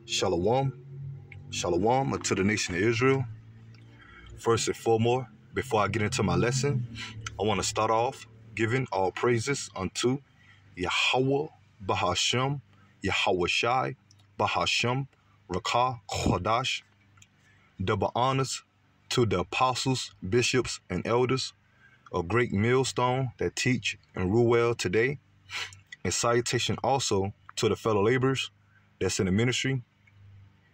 Shalom, shalom to the nation of Israel. First and foremost, before I get into my lesson, I want to start off giving all praises unto Yahweh Bahashem, Yahweh Shai, Bahashem, Rakah, Chodash. Double honors to the apostles, bishops, and elders, a great millstone that teach and rule well today. And salutation also to the fellow laborers that's in the ministry,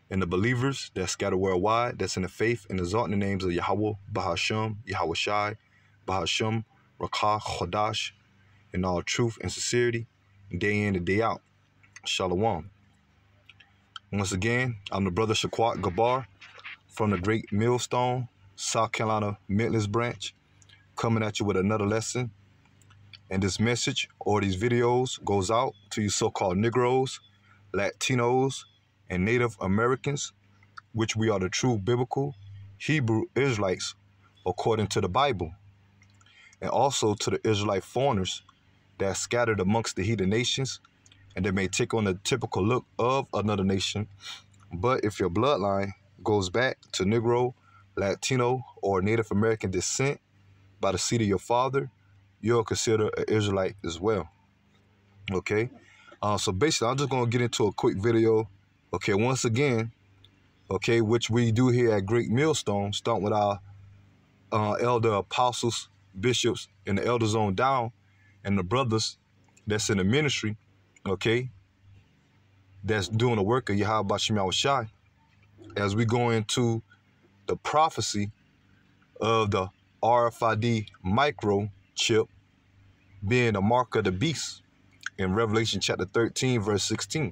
and the believers that scatter worldwide, that's in the faith and exalting the names of Yahweh, Bahashem, Yahweh Shai, Bahashem, Rakah, Chodash, in all truth and sincerity, day in and day out. Shalom. Once again, I'm the brother Shaquat Gabar from the Great Millstone, South Carolina Mentalist Branch, coming at you with another lesson. And this message or these videos goes out to you so-called Negroes, Latinos, and Native Americans, which we are the true biblical Hebrew Israelites according to the Bible, and also to the Israelite foreigners that are scattered amongst the heathen nations, and they may take on the typical look of another nation. But if your bloodline goes back to Negro, Latino, or Native American descent by the seed of your father, you're considered an Israelite as well. Okay? So basically, I'm just going to get into a quick video. Okay, once again, okay, which we do here at Great Millstone, starting with our elder apostles, bishops, and the elders on down, and the brothers that's in the ministry, okay, that's doing the work of Yahweh Shai Shai, as we go into the prophecy of the RFID microchip being the mark of the beast in Revelation chapter 13, verse 16.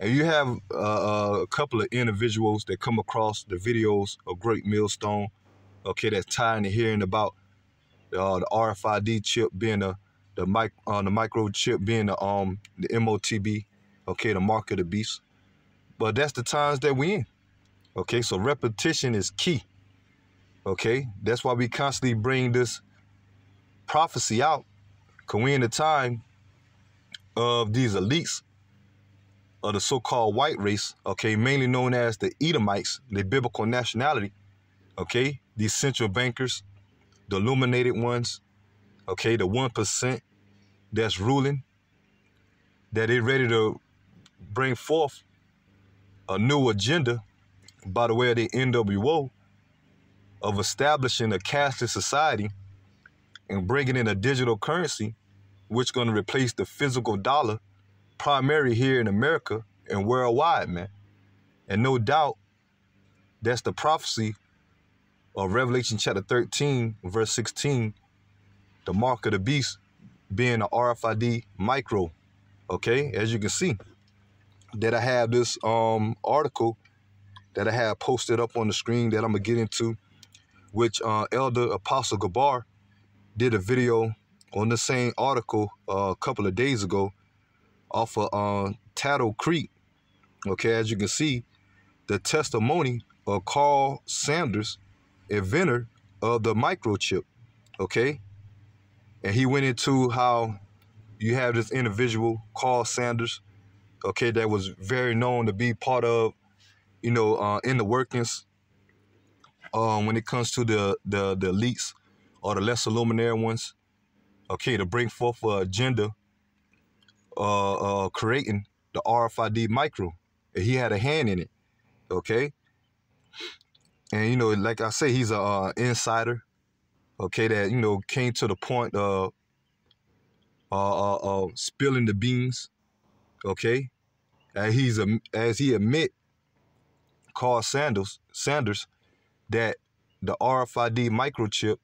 And you have a couple of individuals that come across the videos of Great Millstone, okay, that's tired of hearing about the RFID chip being the microchip being the MOTB, okay, the mark of the beast. But that's the times that we in. Okay, so repetition is key. Okay, that's why we constantly bring this prophecy out, because we in the time of these elites of the so-called white race, okay, mainly known as the Edomites, the biblical nationality, okay, these central bankers, the illuminated ones, okay, the 1% that's ruling, that they're ready to bring forth a new agenda by the way of the NWO of establishing a cashless society and bringing in a digital currency, which is going to replace the physical dollar, primarily here in America and worldwide, man. And no doubt, that's the prophecy of Revelation chapter 13, verse 16, the mark of the beast being the RFID micro. Okay, as you can see, that I have this article that I have posted up on the screen that I'm gonna get into, which Elder Apostle Gabar did a video on the same article a couple of days ago off of Tattle Creek. Okay, as you can see, the testimony of Carl Sanders, inventor of the microchip. Okay, and he went into how you have this individual, Carl Sanders, okay, that was very known to be part of, you know, in the workings when it comes to the elites or the lesser luminary ones, okay, to bring forth an agenda creating the RFID micro. And he had a hand in it, okay? And, you know, like I say, he's an insider, okay, that, you know, came to the point of spilling the beans, okay? And as he admit, Carl Sanders, that the RFID microchip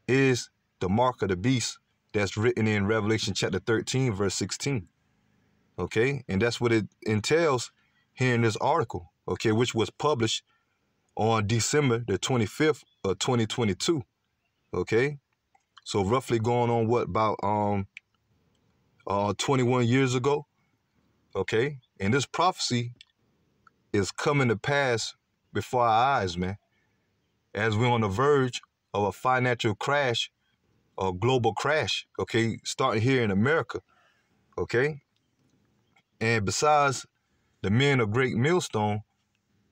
is the mark of the beast that's written in Revelation chapter 13, verse 16. Okay, and that's what it entails here in this article, okay, which was published on December the 25th of 2022. Okay, so roughly going on what, about 21 years ago. Okay, and this prophecy is coming to pass before our eyes, man, as we're on the verge of a financial crash, a global crash, okay, starting here in America, okay? And besides the men of Great Millstone,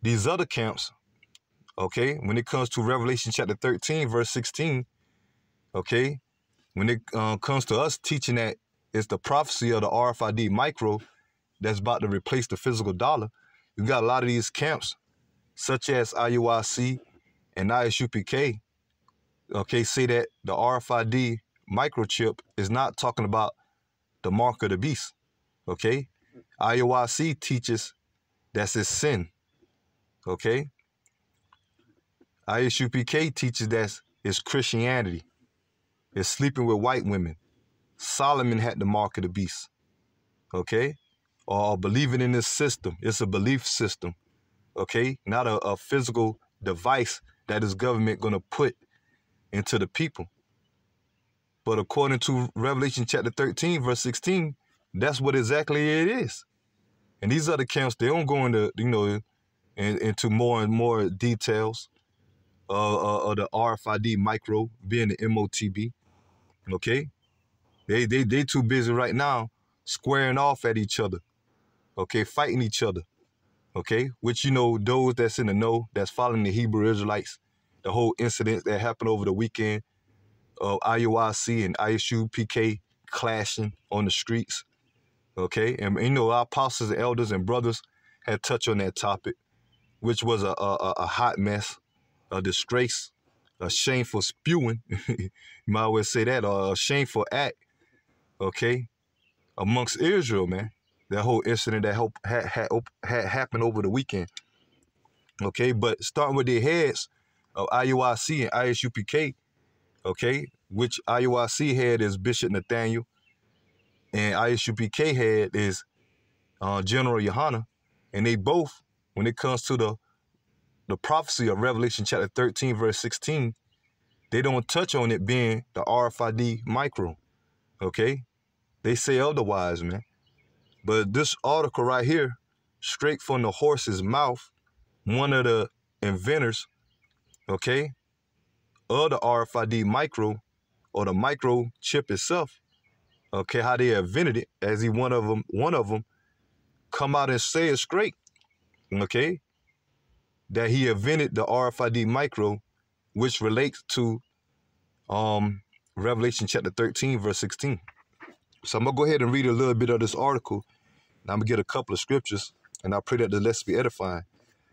these other camps, okay, when it comes to Revelation chapter 13, verse 16, okay, when it comes to us teaching that it's the prophecy of the RFID micro that's about to replace the physical dollar, you got a lot of these camps, such as IUIC and ISUPK, okay, say that the RFID microchip is not talking about the mark of the beast, okay? IUIC teaches that's a sin, okay? ISUPK teaches that it's Christianity. It's sleeping with white women. Solomon had the mark of the beast, okay? Or believing in this system. It's a belief system, okay? Not a physical device that this government going to put into the people. But according to Revelation chapter 13, verse 16, that's what exactly it is. And these other camps, they don't go into, into more and more details of the RFID micro being the MOTB, okay? They too busy right now squaring off at each other, okay, fighting each other, okay? Which, those that's in the know, that's following the Hebrew Israelites, the whole incident that happened over the weekend of IUIC and ISUPK clashing on the streets, okay? And, our apostles and elders and brothers had touched on that topic, which was a hot mess, a disgrace, a shameful spewing, you might always say that, or a shameful act, okay, amongst Israel, man. That whole incident that had happened over the weekend, okay? But starting with the heads of IUIC and ISUPK, okay, which IUIC head is Bishop Nathaniel, and ISUPK head is General Yohana, and they both, when it comes to the prophecy of Revelation chapter 13, verse 16, they don't touch on it being the RFID micro, okay? They say otherwise, man. But this article right here, straight from the horse's mouth, one of the inventors, okay, of the RFID micro, or the microchip itself, okay, how they invented it, as one of them come out and say it straight, okay, that he invented the RFID micro, which relates to Revelation chapter 13, verse 16. So I'm going to go ahead and read a little bit of this article, and I'm going to get a couple of scriptures, and I pray that the lessons be edifying,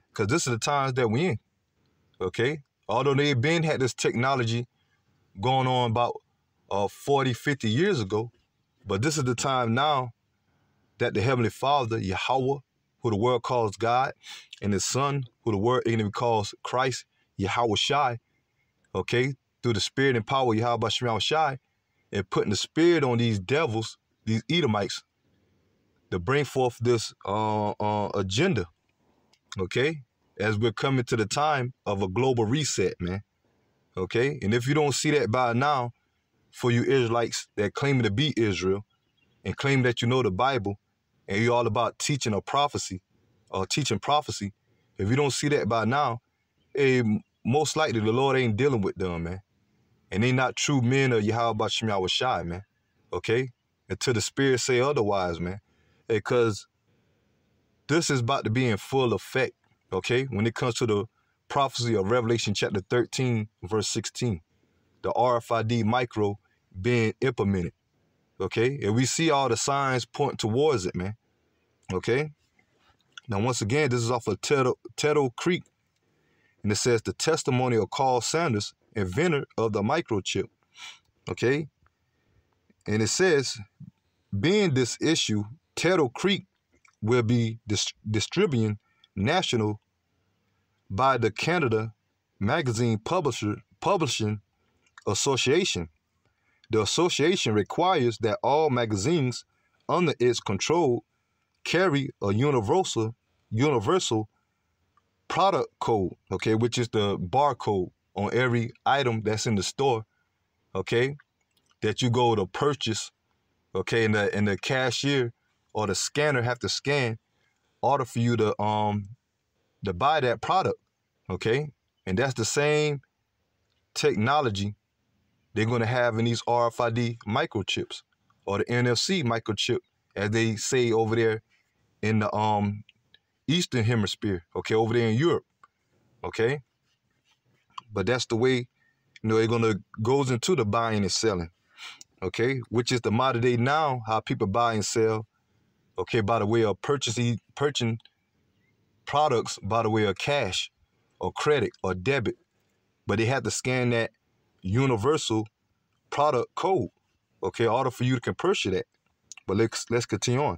because this is the times that we're in, okay? Although they've been had this technology going on about 40, 50 years ago, but this is the time now that the Heavenly Father, Yahweh, who the world calls God, and His Son, who the world even calls Christ, Yahweh Shai, okay, through the spirit and power of Yahweh Shem Shai, and putting the spirit on these devils, these Edomites, to bring forth this agenda, okay, as we're coming to the time of a global reset, man, okay? And if you don't see that by now, for you Israelites that claim to be Israel and claim that you know the Bible and you're all about teaching a prophecy or teaching prophecy, if you don't see that by now, most likely the Lord ain't dealing with them, man. And they not true men of Yahweh Shem Yahweh Shai, man, okay? Until the Spirit say otherwise, man. Because this is about to be in full effect, okay, when it comes to the prophecy of Revelation chapter 13, verse 16, the RFID micro being implemented, okay? And we see all the signs point towards it, man, okay? Now, once again, this is off of Tettle Creek, and it says the testimony of Carl Sanders, inventor of the microchip, okay? And it says, being this issue, Tettle Creek will be distributing national by the Canada Magazine Publishing Association. The association requires that all magazines under its control carry a universal product code, okay, which is the barcode on every item that's in the store, okay, that you go to purchase, okay, and the cashier or the scanner have to scan in order for you to buy that product, okay? And that's the same technology they're going to have in these RFID microchips, or the NFC microchip, as they say over there in the Eastern Hemisphere, okay, over there in Europe, okay? But that's the way, it gonna goes into the buying and selling, okay? Which is the modern day now, how people buy and sell, okay, by the way of purchasing products by the way of cash or credit or debit. But they have to scan that universal product code, okay, in order for you to can purchase that. But let's continue on.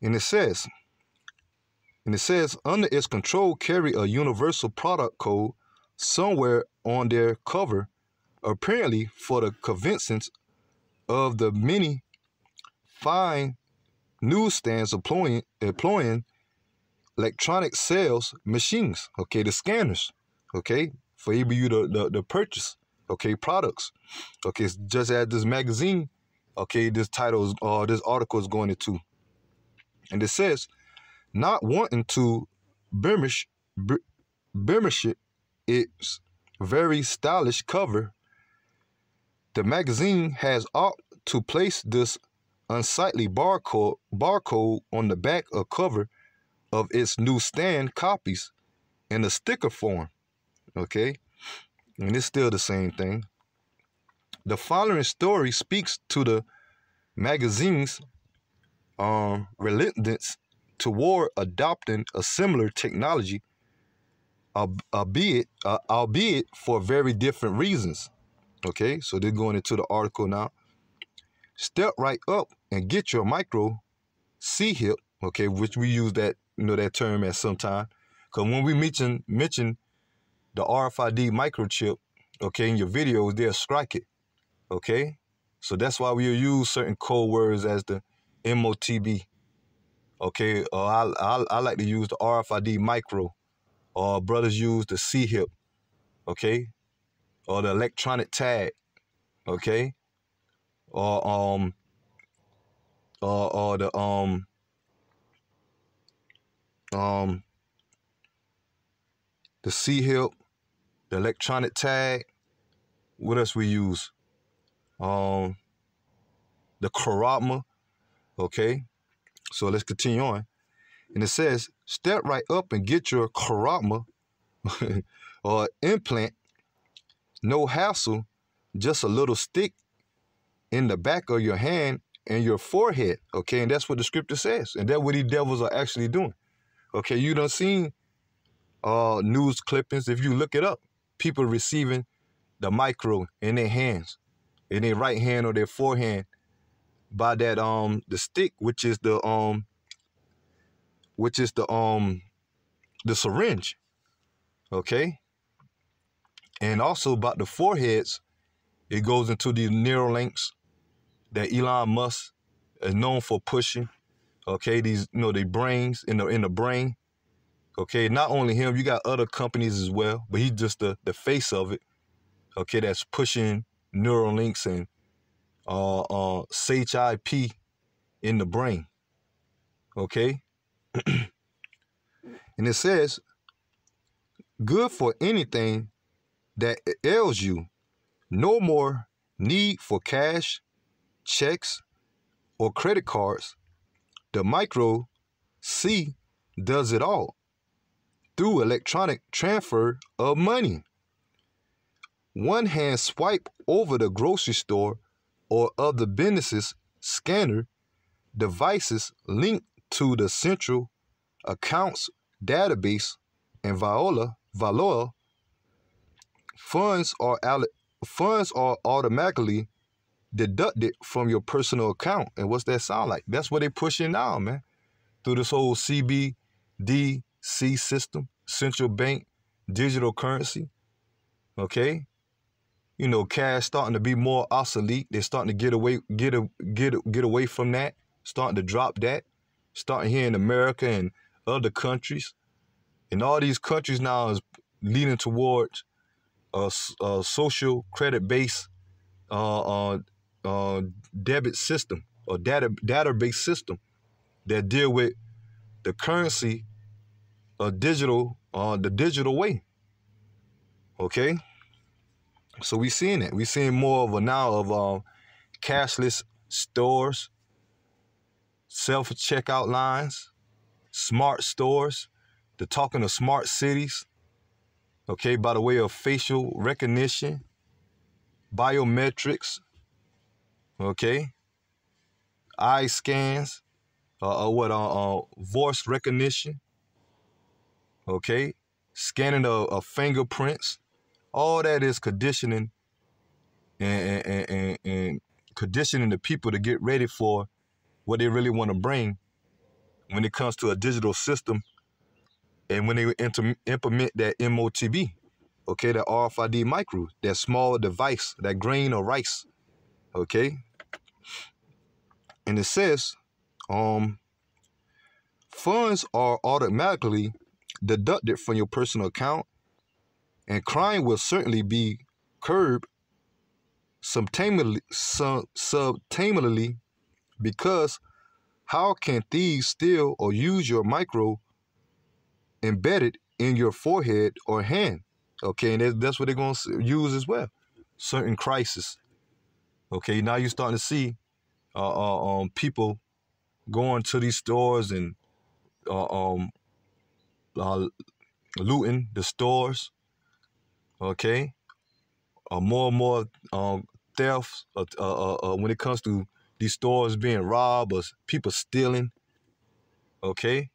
And it says, under its control carry a universal product code somewhere on their cover, apparently for the convenience of the many fine newsstands employing electronic sales machines, okay, the scanners, okay, for you to purchase, okay, products, okay, just as this magazine, okay, this article is going into. And it says, not wanting to blemish its very stylish cover, the magazine has ought to place this unsightly barcode on the back or cover of its newsstand copies in a sticker form, okay? And it's still the same thing. The following story speaks to the magazine's reluctance toward adopting a similar technology, albeit for very different reasons. Okay, so they're going into the article now. Step right up and get your micro C-hip, okay, which we use that term at some time. Because when we mention the RFID microchip, okay, in your videos, they'll strike it, okay? So that's why we'll use certain code words as the MOTB, okay? Or I like to use the RFID micro, or brothers use the C-hip, okay? Or the electronic tag, okay? Or the C-hip, the electronic tag. What else we use? The Karama, okay? So let's continue on. And it says, step right up and get your Karama or implant. No hassle, just a little stick in the back of your hand and your forehead, okay? And that's what the scripture says. And that's what these devils are actually doing. Okay, you done seen news clippings. If you look it up, people receiving the micro in their hands, in their right hand or their forehand, by that the stick, which is the syringe, okay? And also about the foreheads, it goes into the Neuralinks that Elon Musk is known for pushing, okay? These, they brains in the brain, okay? Not only him, you got other companies as well, but he's just the face of it, okay? That's pushing Neuralinks and SHIP in the brain, okay? And it says, good for anything that ails you. No more need for cash, checks, or credit cards. The micro C does it all through electronic transfer of money. One hand swipe over the grocery store or other businesses scanner devices linked to the central accounts database and Valoa funds are automatically deducted from your personal account. And what's that sound like? That's what they pushing now, man. Through this whole CBDC system, central bank digital currency. Okay, cash starting to be more obsolete. They're starting to get away from that. Starting to drop that. Starting here in America and other countries, and all these countries now is leading towards a social credit-based debit system or database system that deal with the currency the digital way. Okay, so we seeing it. We seeing more of cashless stores, self-checkout lines, smart stores. They're talking of smart cities, okay, by the way of facial recognition, biometrics, okay, eye scans, voice recognition, okay, scanning of fingerprints. All that is conditioning and conditioning the people to get ready for what they really want to bring when it comes to a digital system and when they implement that MOTB, okay, that RFID micro, that small device, that grain of rice, okay? And it says, funds are automatically deducted from your personal account and crime will certainly be curbed subtainably because how can thieves steal or use your micro embedded in your forehead or hand? Okay, and that's what they're going to use as well. Certain crisis. Okay, now you're starting to see people going to these stores and looting the stores. Okay, more and more thefts when it comes to these stores being robbed or people stealing. Okay,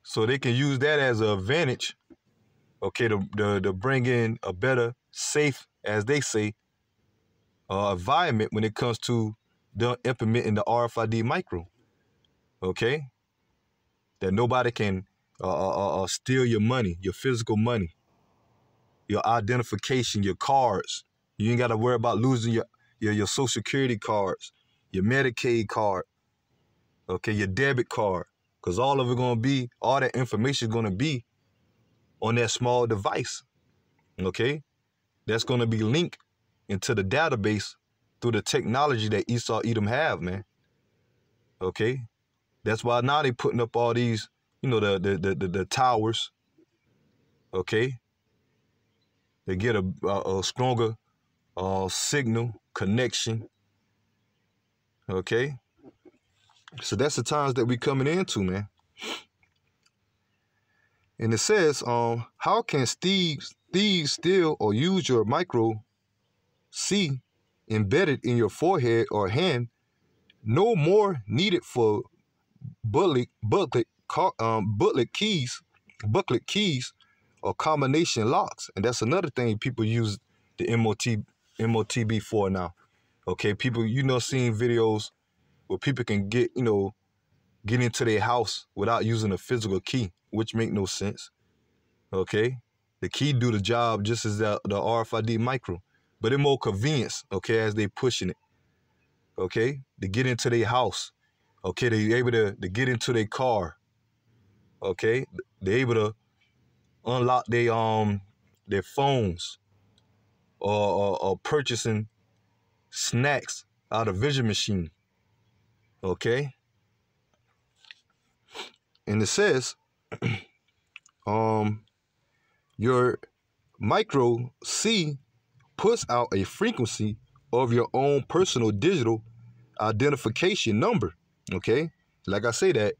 so they can use that as an advantage. Okay, to bring in a better, safe, as they say, environment when it comes to implementing the RFID micro. Okay, that nobody can steal your money, your physical money, your identification, your cards. You ain't got to worry about losing your Social Security cards, your Medicaid card, okay, your debit card, because all of it going to be, all that information is going to be on that small device, okay? That's going to be linked into the database through the technology that Esau Edom have, man, okay? That's why now they putting up all these, the towers, okay? They get a stronger signal connection, okay? So that's the times that we coming into, man. And it says, how can thieves steal or use your micro C embedded in your forehead or hand? No more needed for booklet keys or combination locks. And that's another thing people use the MOTB for now. Okay, people, seeing videos where people can get into their house without using a physical key, which make no sense. Okay, the key do the job just as the RFID micro, but it more convenience. Okay, as they pushing it. Okay, to get into their house. Okay, they able to get into their car. Okay, they able to unlock their phones or purchasing snacks out of vision machine. Okay, and it says, your micro C puts out a frequency of your own personal digital identification number. Okay, like I say, that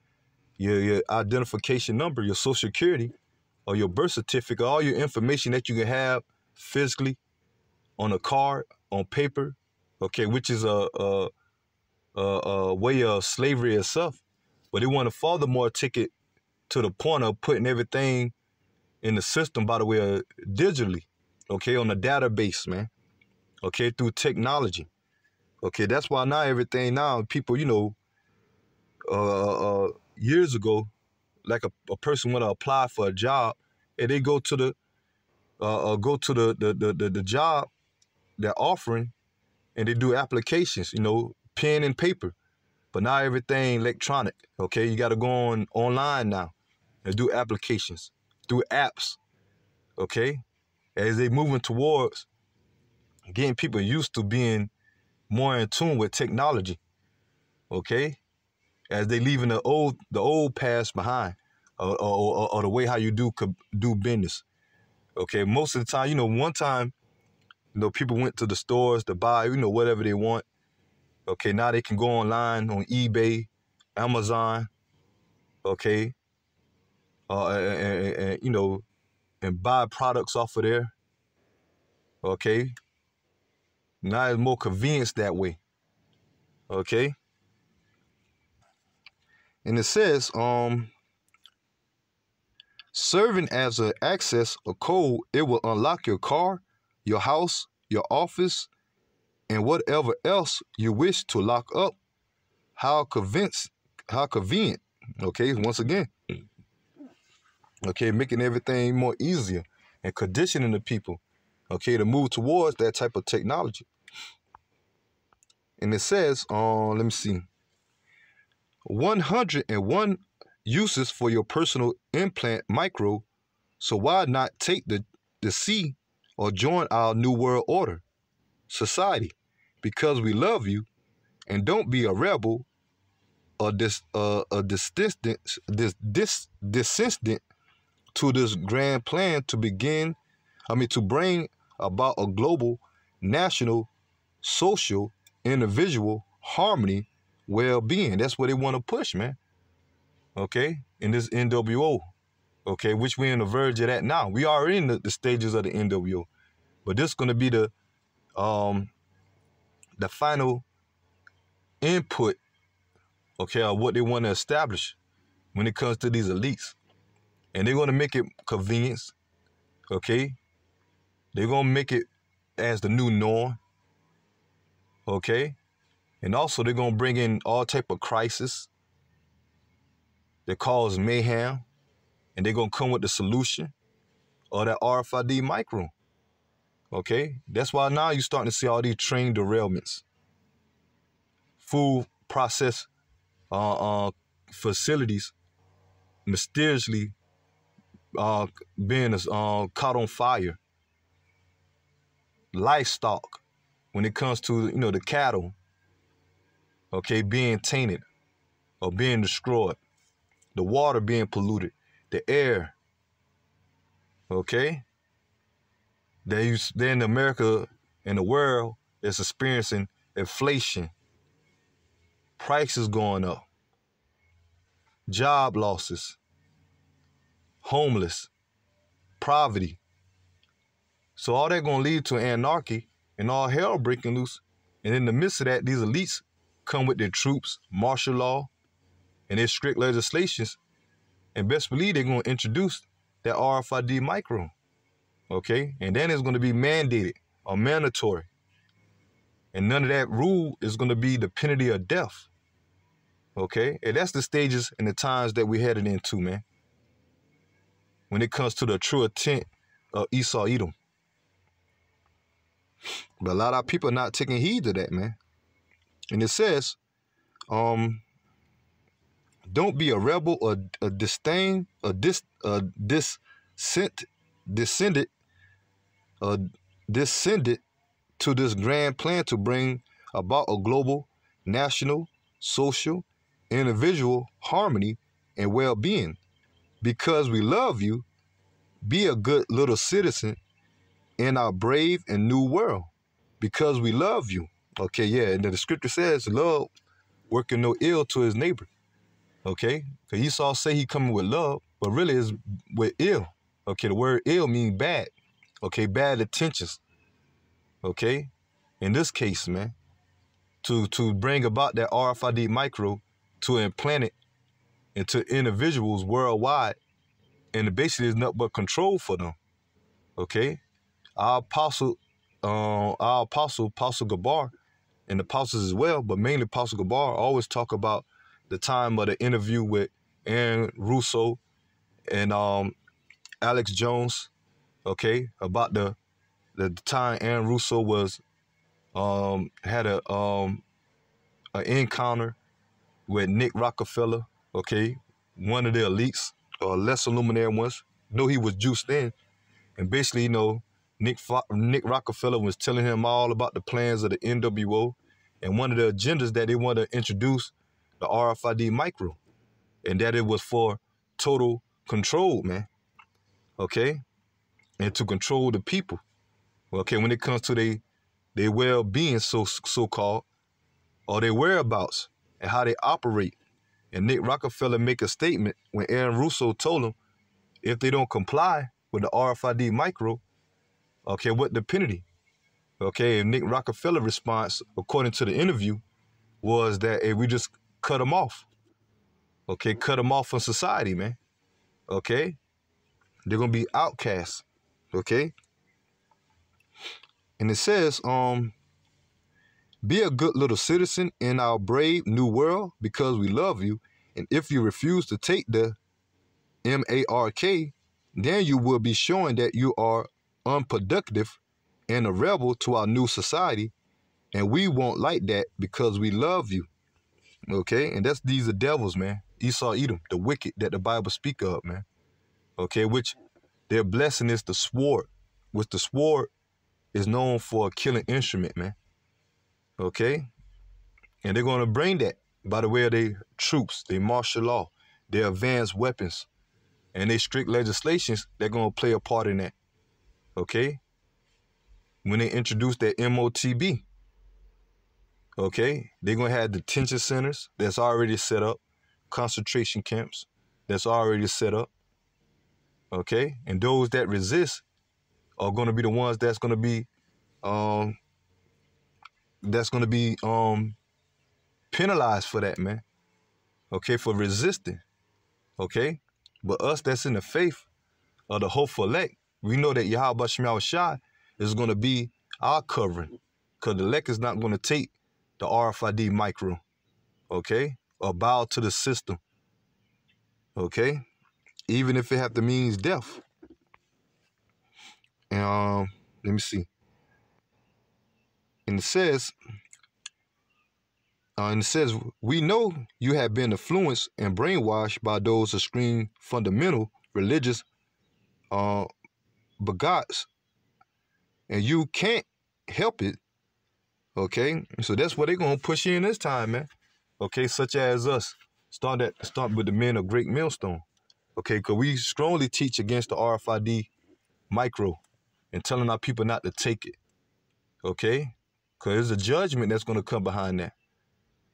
your identification number, your Social Security or your birth certificate, all your information that you can have physically on a card, on paper, okay, which is a way of slavery itself. But they want to furthermore take it to the point of putting everything in the system by the way of digitally, okay, on the database, man, okay, through technology. Okay, that's why now everything now, people, years ago, like a person want to apply for a job, and they go to the job they're offering, and they do applications, pen and paper. But now everything electronic. Okay, you got to go online now and do applications through apps. Okay, as they moving towards getting people used to being more in tune with technology. Okay, as they leaving the old past behind, or the way how you do business. Okay, most of the time, one time, people went to the stores to buy, whatever they want. Okay, now they can go online on eBay, Amazon, okay, you know, and buy products off of there, okay. Now it's more convenience that way, okay. And it says, serving as an access or code, it will unlock your car, your house, your office, and whatever else you wish to lock up. How convenient, okay, once again, okay, making everything more easier and conditioning the people, okay, to move towards that type of technology. And it says, let me see, 101 uses for your personal implant micro. So why not take the C or join our new world order society? Because we love you, and don't be a rebel or desistant to this grand plan to to bring about a global, national, social, individual harmony, well-being. That's what they want to push, man. Okay, in this NWO, okay, which we're on the verge of that now. We are in the stages of the NWO, but this is going to be the final input, okay, of what they want to establish when it comes to these elites. And they're going to make it convenience, okay? They're going to make it as the new norm, okay? And also they're going to bring in all type of crisis that cause mayhem, and they're going to come with the solution or that RFID micro, okay? That's why now you're starting to see all these train derailments, food process facilities mysteriously being caught on fire, livestock, when it comes to, you know, the cattle, okay, being tainted or being destroyed, the water being polluted, the air, okay. Then America and the world is experiencing inflation, prices going up, job losses, homeless, poverty. So all that gonna lead to anarchy and all hell breaking loose. And in the midst of that, these elites come with their troops, martial law, and their strict legislations. And best believe they're gonna introduce that RFID micro, okay? And then it's gonna be mandated or mandatory. And none of that rule is gonna be the penalty of death, okay? And that's the stages and the times that we're headed into, man, when it comes to the true intent of Esau Edom. But a lot of people are not taking heed to that, man. And it says, don't be a rebel or a disdain, or descended to this grand plan to bring about a global, national, social, individual harmony and well-being. Because we love you, be a good little citizen in our brave and new world. Because we love you. Okay, yeah, and the scripture says, love working no ill to his neighbor. Okay, because Esau say he coming with love, but really is with ill. Okay, the word ill means bad. Okay, bad intentions. Okay, in this case, man, to bring about that RFID micro to implant it into individuals worldwide, and basically is nothing but control for them. Okay, our apostle Gabar, and the apostles as well, but mainly Apostle Gabar, always talk about the time of the interview with Aaron Russo and Alex Jones, okay, about the time Aaron Russo was had an encounter with Nick Rockefeller, okay, one of the elites or lesser luminary ones. Know he was juiced in, and basically, you know, Nick Rockefeller was telling him all about the plans of the NWO, and one of the agendas that they want to introduce the RFID micro, and that it was for total control, man. Okay, and to control the people. Okay, when it comes to their well-being, so called, or their whereabouts and how they operate And Nick Rockefeller make a statement when Aaron Russo told him if they don't comply with the RFID micro, okay, what the penalty? Okay, and Nick Rockefeller response, according to the interview, was that hey, we just cut them off. Okay, cut them off from society, man. Okay, they're gonna be outcasts. Okay, and it says, be a good little citizen in our brave new world because we love you. And if you refuse to take the MARK, then you will be showing that you are unproductive and a rebel to our new society. And we won't like that because we love you. Okay, and these are devils, man. Esau, Edom, the wicked that the Bible speak of, man. Okay, which their blessing is the sword, which the sword is known for a killing instrument, man. Okay, and they're going to bring that by the way of their troops, their martial law, their advanced weapons, and their strict legislations. They're going to play a part in that. Okay, when they introduce that MOTB, okay, they're going to have detention centers that's already set up, concentration camps that's already set up. Okay, and those that resist are going to be the ones that's going to be penalized for that, man. Okay, for resisting. Okay, but us that's in the faith of the hopeful elect, we know that Yahweh Shem Shai is going to be our covering, because the elect is not going to take the RFID micro, okay, or bow to the system, okay, even if it have to means death. And let me see. And it says, we know you have been influenced and brainwashed by those extreme fundamental religious bigots, and you can't help it. Okay, so that's what they're gonna push in this time, man. Okay, such as us. Start with the men of Great Millstone. Okay, because we strongly teach against the RFID micro and telling our people not to take it. Okay, because there's a judgment that's gonna come behind that.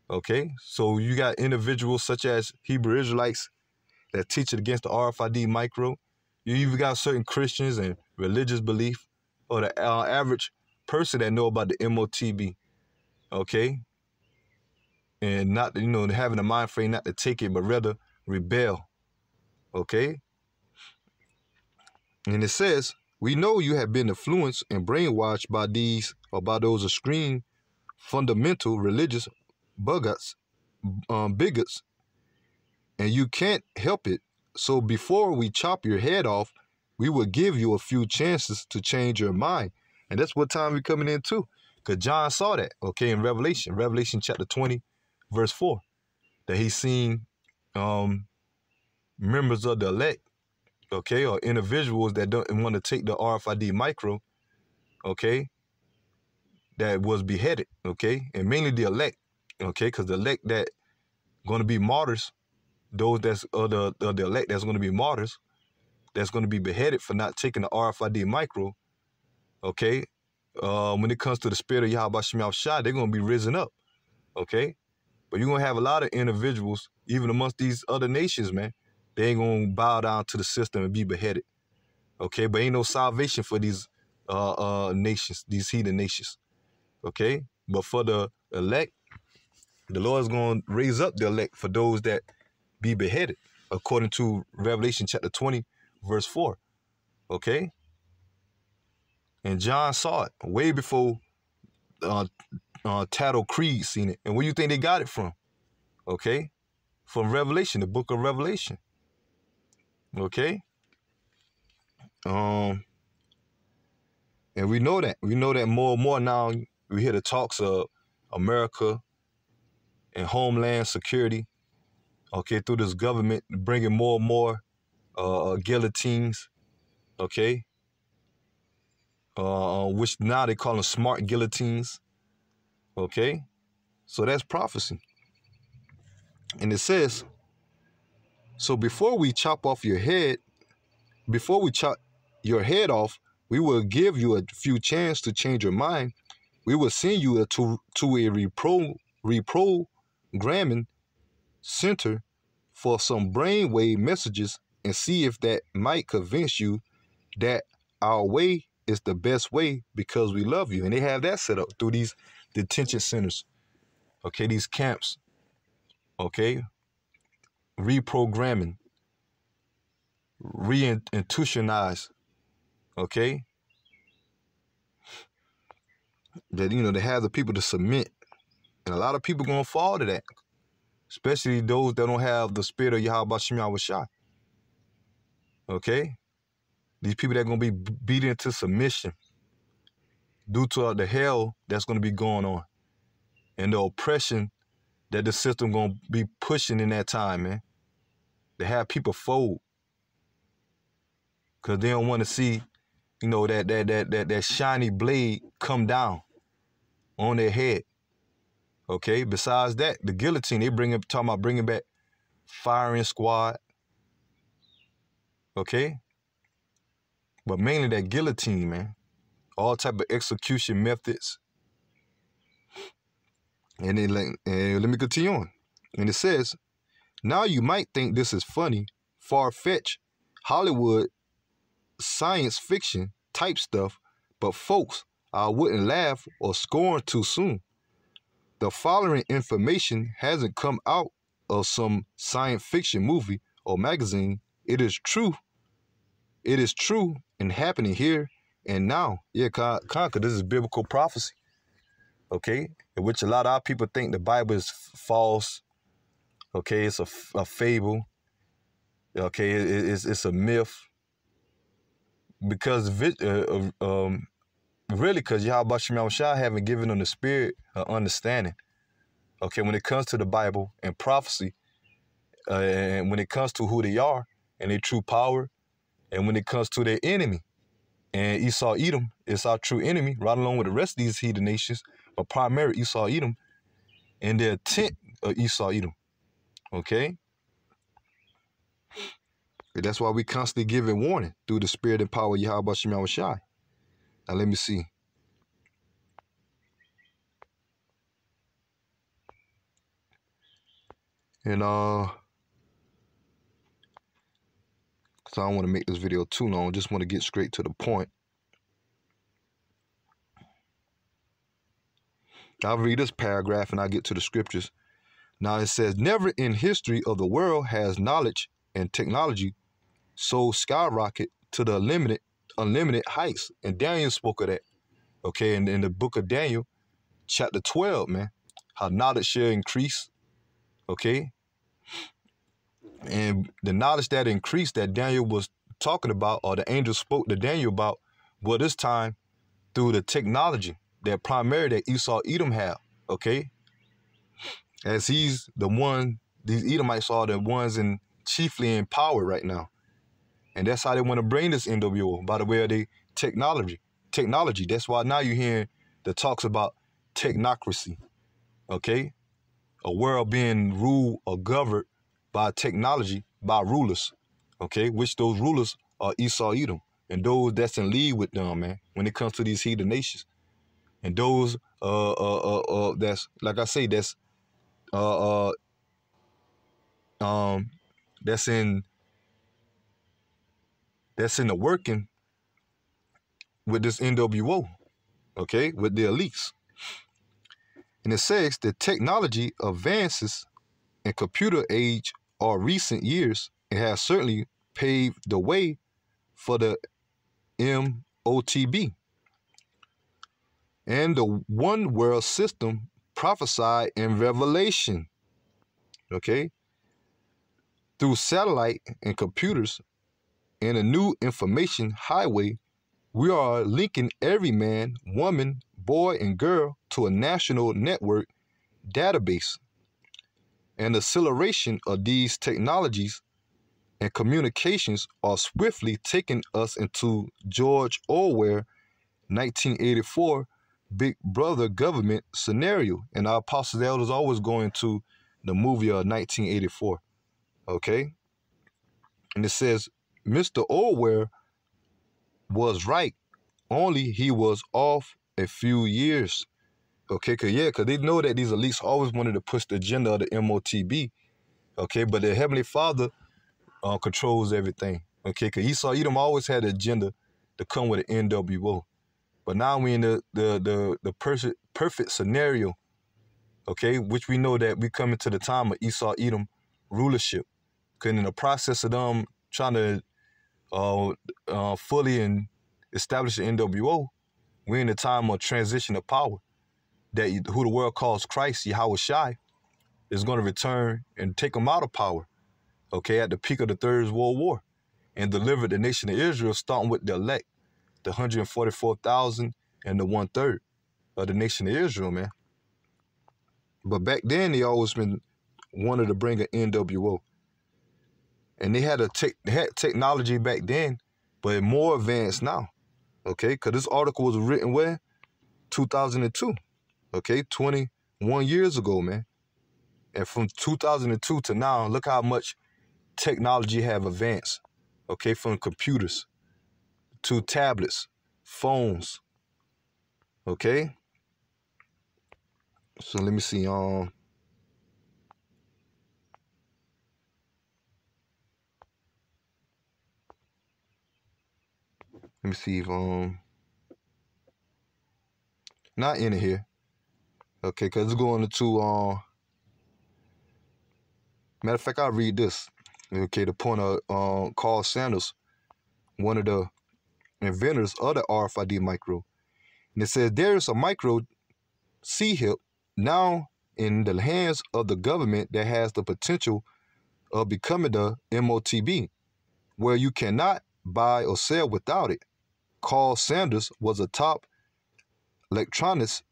Okay, so you got individuals such as Hebrew Israelites that teach it against the RFID micro. You even got certain Christians and religious belief, or the average person that know about the MOTB. Okay, and not, having a mind frame not to take it, but rather rebel. Okay, and it says, we know you have been influenced and brainwashed by those extreme fundamental religious bigots, and you can't help it. So before we chop your head off, we will give you a few chances to change your mind. And that's what time we're coming into. Because John saw that, okay, in Revelation chapter 20, verse 4, that he's seen members of the elect, okay, or individuals that don't want to take the RFID micro, okay, that was beheaded, okay, and mainly the elect, okay, because the elect that going to be martyrs, those that's the elect that's going to be martyrs, that's going to be beheaded for not taking the RFID micro, okay, when it comes to the spirit of Yahweh Shem Shai, they're going to be risen up, okay, but you're going to have a lot of individuals, even amongst these other nations, man, they ain't going to bow down to the system and be beheaded, okay, but ain't no salvation for these nations, these heathen nations, okay, but for the elect, the Lord is going to raise up the elect for those that be beheaded, according to Revelation chapter 20, verse 4. Okay? And John saw it way before Tattle Creed seen it. And where do you think they got it from? Okay? From Revelation, the book of Revelation. Okay? And we know that. We know that more and more now. We hear the talks of America and Homeland Security, okay, through this government, bringing more and more guillotines, okay, which now they call them smart guillotines, okay, so that's prophecy. And it says, so before we chop your head off, we will give you a few chances to change your mind. We will send you to a reprogramming center for some brainwave messages and see if that might convince you that our way is the best way because we love you. And they have that set up through these detention centers, okay, these camps, okay, reprogramming, re-institutionalize, okay, that, you know, they have the people to submit. And a lot of people going to fall to that, especially those that don't have the spirit of Yahweh Shem Yahushua, okay? These people that are going to be beaten into submission due to the hell that's going to be going on and the oppression that the system going to be pushing in that time, man. They have people fold because they don't want to see, you know, that shiny blade come down on their head. Okay. Besides that, the guillotine, they talking about bringing back firing squad. Okay. But mainly that guillotine, man. All type of execution methods. And then let me continue on. And it says, now you might think this is funny, far-fetched, Hollywood science fiction type stuff, but folks, I wouldn't laugh or scorn too soon. The following information hasn't come out of some science fiction movie or magazine. It is true. It is true and happening here and now. Yeah, Conquer, this is biblical prophecy. Okay, in which a lot of our people think the Bible is false. Okay, it's a fable. Okay, it's a myth. Because really, because Yahweh Shem Yahushua haven't given them the spirit of understanding. Okay, when it comes to the Bible and prophecy, and when it comes to who they are and their true power, and when it comes to their enemy, and Esau Edom is our true enemy, right along with the rest of these heathen nations, but primarily Esau Edom and the intent of Esau Edom. Okay? And that's why we constantly giving warning through the spirit and power of Yahweh Shem Yahushua. Now let me see. And so I don't want to make this video too long. Just want to get straight to the point. I'll read this paragraph and I'll get to the scriptures. Now it says, never in history of the world has knowledge and technology so skyrocket to the unlimited heights. And Daniel spoke of that. Okay, and in the book of Daniel, chapter 12, man, how knowledge shall increase. Okay. And the knowledge that increased that Daniel was talking about, or the angel spoke to Daniel about, well, this time through the technology that primarily that Esau Edom have, okay? As he's the one, these Edomites are the ones chiefly in power right now. And that's how they want to bring this NWO, by the way of the technology. That's why now you're hearing the talks about technocracy, okay? A world being ruled or governed by technology, by rulers, okay? Which those rulers are Esau Edom and those that's in league with them, man, when it comes to these heathen nations. And those that's, like I say, that's in the working with this NWO, okay, with the elites. And it says the technology advances in computer age or recent years, it has certainly paved the way for the MOTB and the one world system prophesied in Revelation, okay, through satellite and computers and a new information highway. We are linking every man, woman, boy, and girl to a national network database. And the acceleration of these technologies and communications are swiftly taking us into George Orwell 1984 Big Brother government scenario. And our apostles elders always go into the movie of 1984. Okay? And it says, Mr. Orwell was right, only he was off a few years. Okay, because they know that these elites always wanted to push the agenda of the MOTB, Okay, but the Heavenly Father controls everything. Okay, because Esau Edom always had an agenda to come with an NWO. But now we in the perfect scenario, okay, which we know that we come into the time of Esau Edom rulership. Because in the process of them trying to fully and establish the NWO, we're in the time of transition of power. That who the world calls Christ, Yahweh Shai, is going to return and take them out of power, okay, at the peak of the Third World War, and deliver the nation of Israel, starting with the elect, the 144,000 and the 1/3 of the nation of Israel, man. But back then, they always been wanted to bring an NWO, and they had technology back then, but more advanced now, okay? Because this article was written when 2002, okay, 21 years ago, man. And from 2002 to now, look how much technology have advanced, okay, from computers to tablets, phones, okay? So let me see, let me see if, not in here, okay, because it's going into, matter of fact, I'll read this, okay, the point of Carl Sanders, one of the inventors of the RFID micro. And it says, there is a micro C-HIP now in the hands of the government that has the potential of becoming the MOTB, where you cannot buy or sell without it. Carl Sanders was a top electronics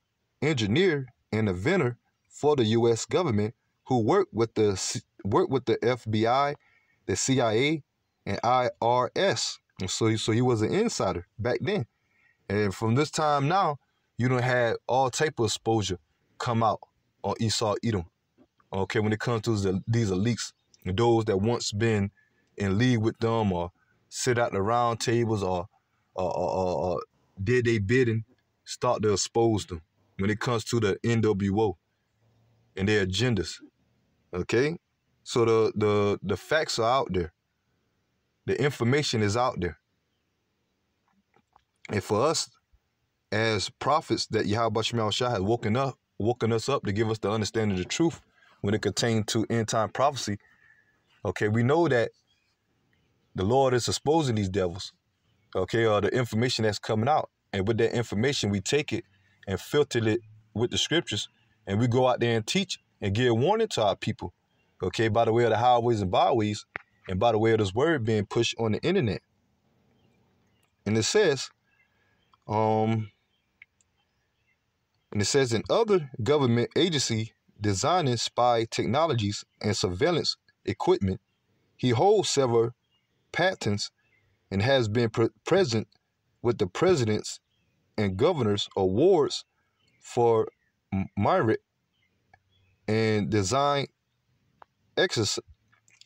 engineer and inventor for the U.S. government who worked with the FBI, the CIA, and IRS. And so he was an insider back then. And from this time now, you don't have all type of exposure come out on Esau Edom. Okay, when it comes to these elites, those that once been in league with them or sit at the round tables or did they bidding, start to expose them when it comes to the NWO and their agendas. Okay, so the facts are out there, the information is out there, and for us as prophets that Yahweh Shemel Shah has woken us up to give us the understanding of the truth when it pertains to end time prophecy. Okay, we know that the Lord is exposing these devils, okay, or the information that's coming out. And with that information, we take it and filter it with the scriptures, and we go out there and teach and give warning to our people, okay, by the way of the highways and byways, and by the way of this word being pushed on the internet. And it says, in other government agency designing spy technologies and surveillance equipment, he holds several patents and has been present with the president's and governor's awards for merit and design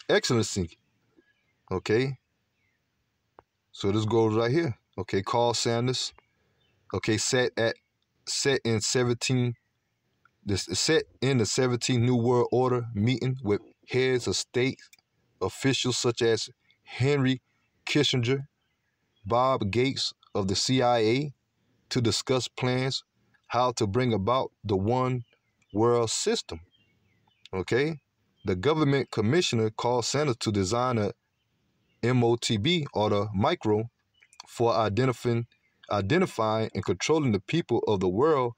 excellency. Okay, so this goes right here. Okay, Carl Sanders. Okay, set in the 17th New World Order meeting with heads of state officials such as Henry Kissinger, Bob Gates of the CIA, to discuss plans how to bring about the one world system. Okay, the government commissioner called Sanders to design a MOTB, or the micro, for identifying and controlling the people of the world,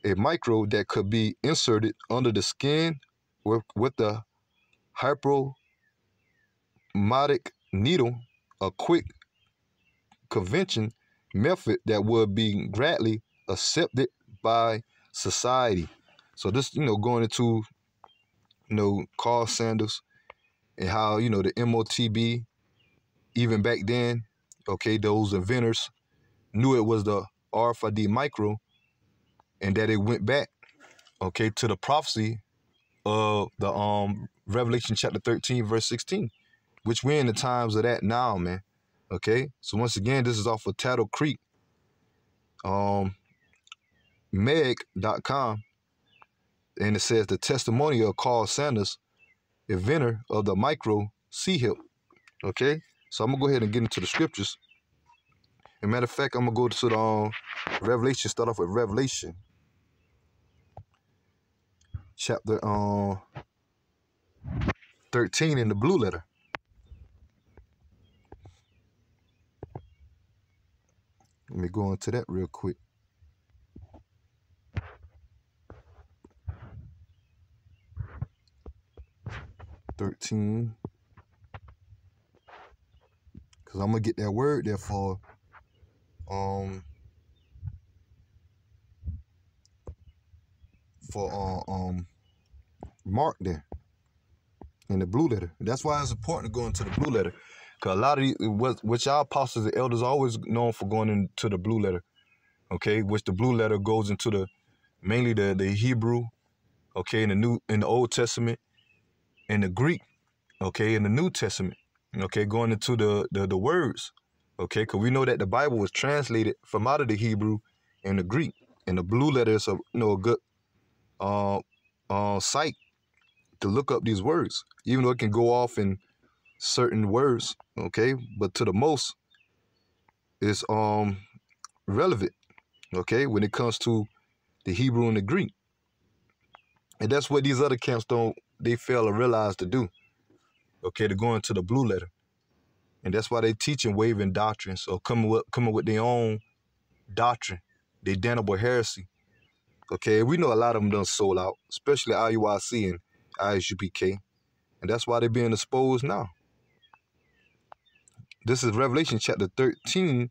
a micro that could be inserted under the skin with the hypomotic needle, a quick convention method that would be greatly accepted by society. So this, going into, Carl Sanders and how, the MOTB, even back then, okay, those inventors knew it was the RFID micro, and that it went back, okay, to the prophecy of the Revelation chapter 13, verse 16, which we're in the times of that now, man. Okay, so once again, this is off of Tattle Creek, meg.com, and it says the testimony of Carl Sanders inventor of the micro C-hip. Okay, so I'm gonna go ahead and get into the scriptures. As a matter of fact, I'm gonna go to the Revelation. Start off with Revelation chapter 13 in the blue letter. Let me go into that real quick. Because I'm gonna get that word there for Mark there in the blue letter. That's why it's important to go into the blue letter, because a lot of which our apostles and elders are always known for going into the blue letter. Okay, which the blue letter goes into mainly the Hebrew, okay, in the Old Testament, and the Greek, okay, in the New Testament, okay, going into the words, okay, because we know that the Bible was translated from out of the Hebrew and the Greek, and the blue letter is a good site to look up these words, even though it can go off in certain words, okay, but to the most, it's relevant, okay, when it comes to the Hebrew and the Greek. And that's what these other camps they fail to realize to do, okay, to go into the blue letter. And that's why they teaching waving doctrines or coming with their own doctrine, their damnable heresy. Okay, we know a lot of them done sold out, especially IUIC and ISUPK. And that's why they're being exposed now. This is Revelation chapter 13,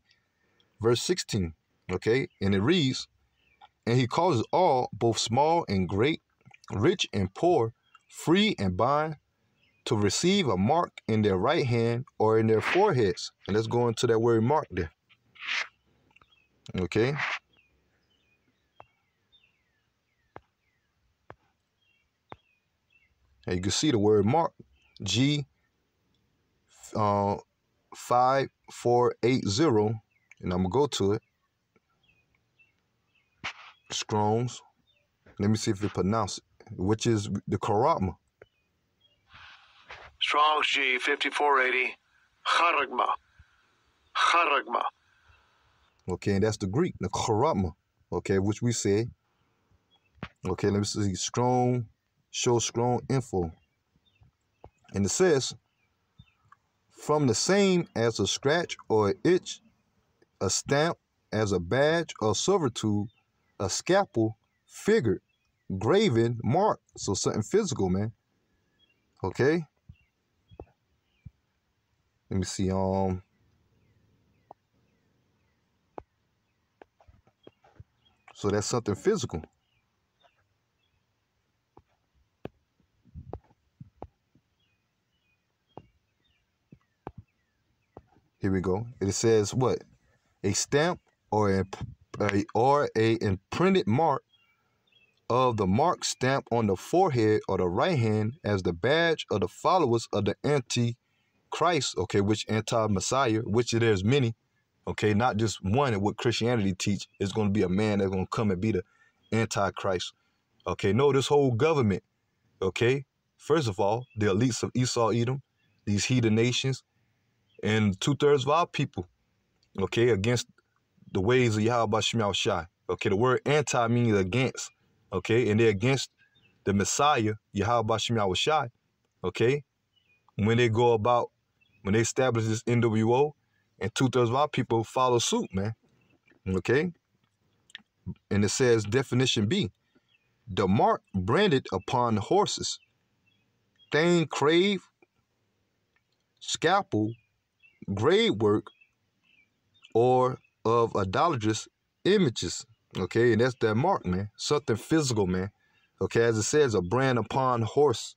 verse 16. Okay, and it reads, "And he causes all, both small and great, rich and poor, free and bond, to receive a mark in their right hand or in their foreheads." And let's go into that word mark there. Okay. And you can see the word mark, G 5480, and I'm gonna go to it. Strong's. Let me see if it pronounce it, which is the Charagma. Strong's G 5480, Charagma. Okay, and that's the Greek, the Charagma. Okay, which we say. Okay, let me see. Strong, show strong info. And it says, "From the same as a scratch or an itch, a stamp as a badge or servitude, a scalpel, figured, graven, marked." So something physical, man. Okay. Let me see. So that's something physical. Here we go. It says what? A stamp or a imprinted mark of the mark stamp on the forehead or the right hand as the badge of the followers of the Antichrist, okay, which anti-Messiah, which there's many, okay, not just one. And what Christianity teach is going to be a man that's going to come and be the Antichrist. Okay, no, this whole government, okay, first of all, the elites of Esau, Edom, these heathen nations, and 2/3 of our people, okay, against the ways of Yahweh Shemel Shai. Okay, the word anti means against, okay, and they're against the Messiah, Yahweh Shemel Shai, okay, when they establish this NWO, and 2/3 of our people follow suit, man, okay, and it says, definition B, the mark branded upon horses, thane, crave, scalpel, grave work, or of idolatrous images, okay, and that's that mark, man, something physical, man, okay, as it says, a brand upon horse,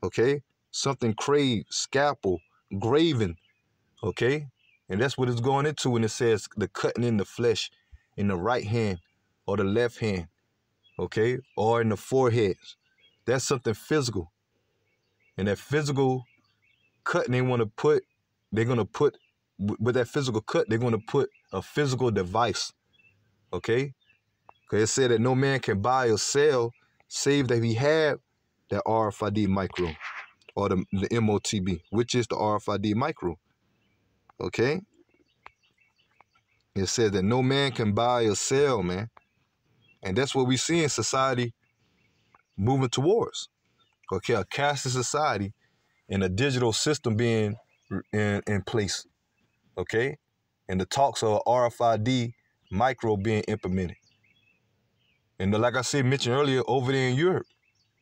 okay, something crave, scalpel, graven, okay, and that's what it's going into when it says the cutting in the flesh in the right hand or the left hand, okay, or in the forehead. That's something physical, and that physical cutting they're going to put with that physical cut, they're going to put a physical device, okay? Because it said that no man can buy or sell save that he have that RFID micro or the MOTB, which is the RFID micro. Okay? It says that no man can buy or sell, man. And that's what we see in society moving towards. Okay, a cashless society and a digital system being in place. Okay? And the talks of RFID micro being implemented. And like I said, mentioned earlier, over there in Europe,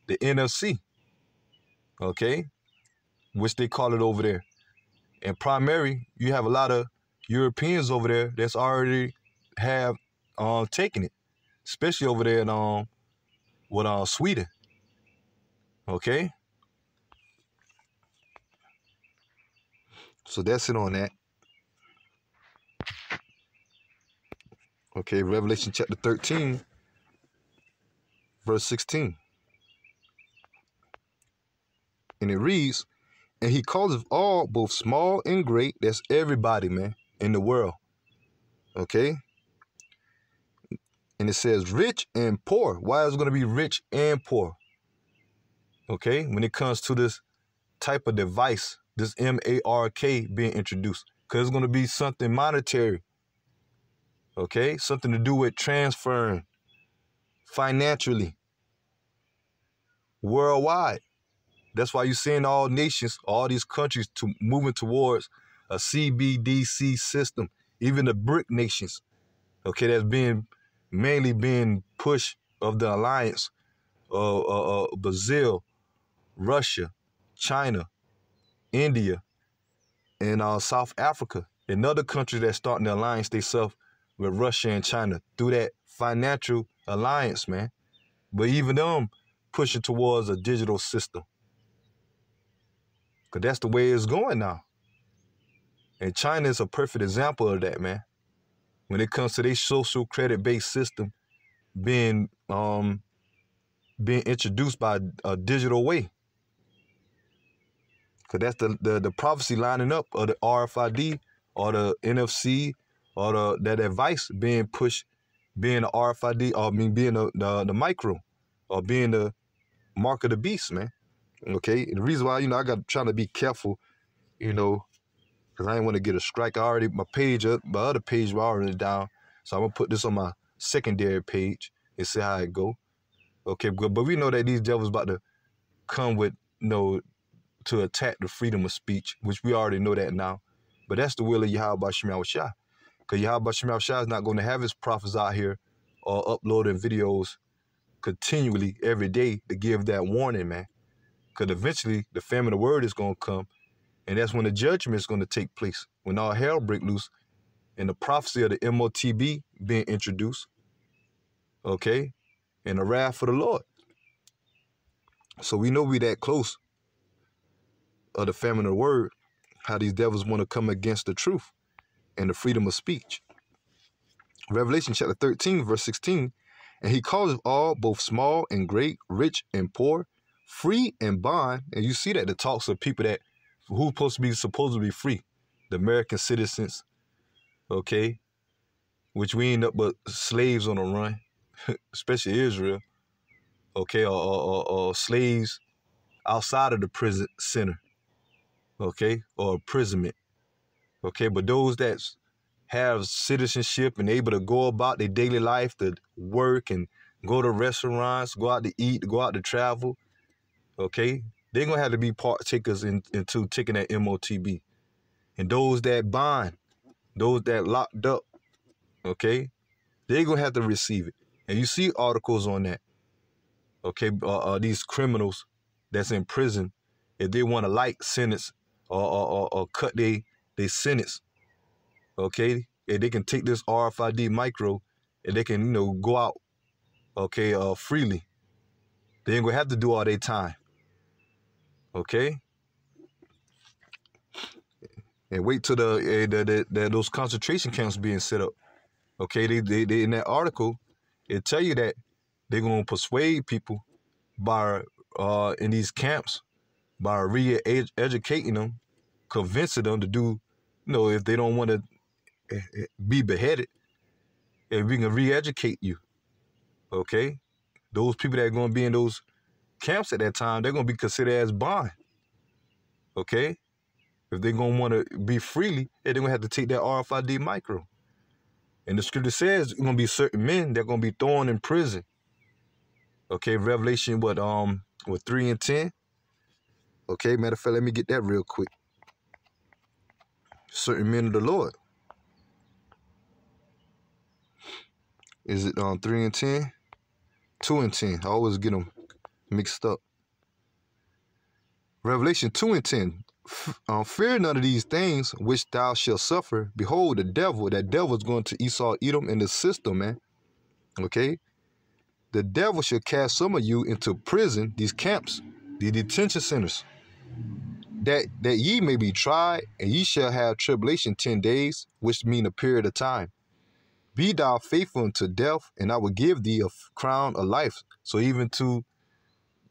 the NFC, okay, which they call it over there. And primary, you have a lot of Europeans over there that's already have taken it, especially over there in with Sweden. Okay, so that's it on that. Okay, Revelation chapter 13, verse 16. And it reads, and he calleth all, both small and great, that's everybody, man, in the world. Okay? And it says rich and poor. Why is it going to be rich and poor? Okay? When it comes to this type of device, this MARK being introduced. Because it's going to be something monetary. Okay? Something to do with transferring financially worldwide. That's why you're seeing all nations, all these countries moving towards a CBDC system. Even the BRIC nations, okay, that's mainly being pushed of the alliance of Brazil, Russia, China, India, and South Africa. And other countries that starting the alliance themselves with Russia and China through that financial alliance, man. But even them pushing towards a digital system. Because that's the way it's going now. And China is a perfect example of that, man. When it comes to their social credit-based system being introduced by a digital way. Because that's the prophecy lining up of the RFID or the NFC or that advice being pushed, being the RFID, or being the micro, or being the mark of the beast, man. Okay? And the reason why, I got trying to be careful, because I didn't want to get a strike. My other page was already down. So I'm going to put this on my secondary page and see how it go. Okay, but we know that these devils about to come with, to attack the freedom of speech, which we already know that now. But that's the will of Yahweh Shem Yahushua. Because Yahweh Shem Yahushua is not going to have his prophets out here or uploading videos continually every day to give that warning, man. Because eventually the famine of the word is going to come. And that's when the judgment is going to take place. When all hell break loose and the prophecy of the MOTB being introduced. Okay? And the wrath of the Lord. So we know we that close of the famine of the word, how these devils want to come against the truth and the freedom of speech. Revelation chapter 13, verse 16, and he calleth all, both small and great, rich and poor, free and bond. And you see that the talks of people that who's supposed to be free, the American citizens, okay, which we end up but slaves on the run, especially Israel, okay, or slaves outside of the prison center, okay, or imprisonment, okay. But those that have citizenship and able to go about their daily life, to work and go to restaurants, go out to eat, go out to travel, okay, they're going to have to be partakers into taking that MOTB. And those that bond, those that locked up, okay, they're going to have to receive it. And you see articles on that, okay, these criminals that's in prison, if they want to light sentence or cut their sentence, okay, if they can take this RFID micro and they can, go out, okay, freely, they ain't going to have to do all their time, okay? And wait till those concentration camps being set up. Okay, they in that article, it tell you that they're gonna persuade people by in these camps by re-educating them, convincing them to do, if they don't want to be beheaded, if we can re-educate you. Okay, those people that are gonna be in those camps at that time, they're gonna be considered as bond. Okay? If they're going to want to be freely, they're going to have to take that RFID micro. And the scripture says there's going to be certain men that are going to be thrown in prison. Okay, Revelation, 3 and 10? Okay, matter of fact, let me get that real quick. Certain men of the Lord. Is it 3 and 10? 2 and 10. I always get them mixed up. Revelation 2 and 10. Fear none of these things which thou shalt suffer. Behold, that devil is going to Esau, Edom, in the system, man. Okay? The devil shall cast some of you into prison, these camps, the detention centers, that ye may be tried, and ye shall have tribulation 10 days, which mean a period of time. Be thou faithful unto death, and I will give thee a crown of life. So even to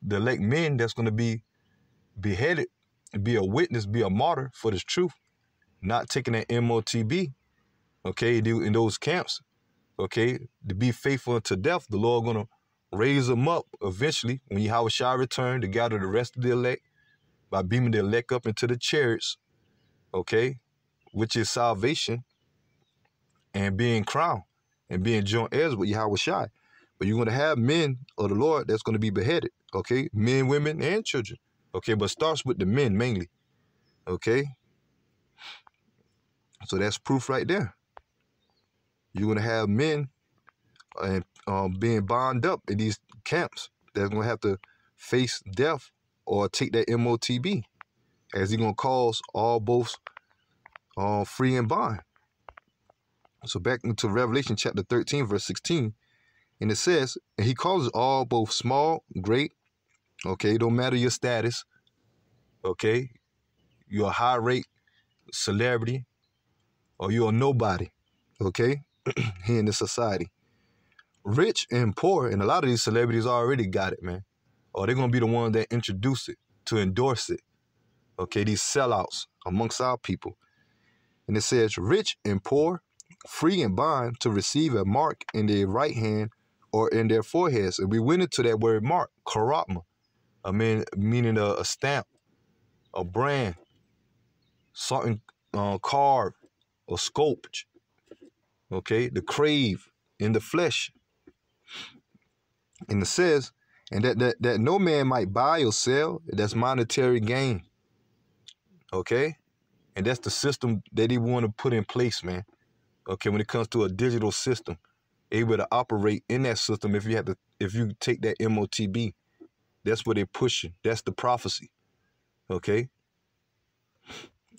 the elect men that's going to be beheaded, be a witness, be a martyr for this truth, not taking that MOTB, okay, in those camps, okay, to be faithful unto death, the Lord going to raise them up eventually when Yahweh shall return to gather the rest of the elect by beaming the elect up into the chariots, okay, which is salvation, and being crowned and being joint heirs with Yahweh Shai. But you're going to have men of the Lord that's going to be beheaded, okay, men, women, and children, okay, but starts with the men mainly, okay. So that's proof right there. You're going to have men being bound up in these camps that's going to have to face death or take that MOTB, as he's going to cause all both free and bond. So back into Revelation chapter 13, verse 16, and it says, and he causes all both small, great, okay, don't matter your status, okay, you're a high rate celebrity, or you're a nobody, okay, here in this society. Rich and poor, and a lot of these celebrities already got it, man. Or they're going to be the ones that introduce it, to endorse it. Okay, these sellouts amongst our people. And it says, rich and poor, free and bond, to receive a mark in their right hand or in their foreheads. And we went into that word mark, karatma, meaning a stamp, a brand, something carved or sculpted. Okay, the crave in the flesh. And it says, and that no man might buy or sell, that's monetary gain. Okay? And that's the system that they want to put in place, man. Okay, when it comes to a digital system, able to operate in that system if you take that MOTB. That's what they're pushing. That's the prophecy. Okay?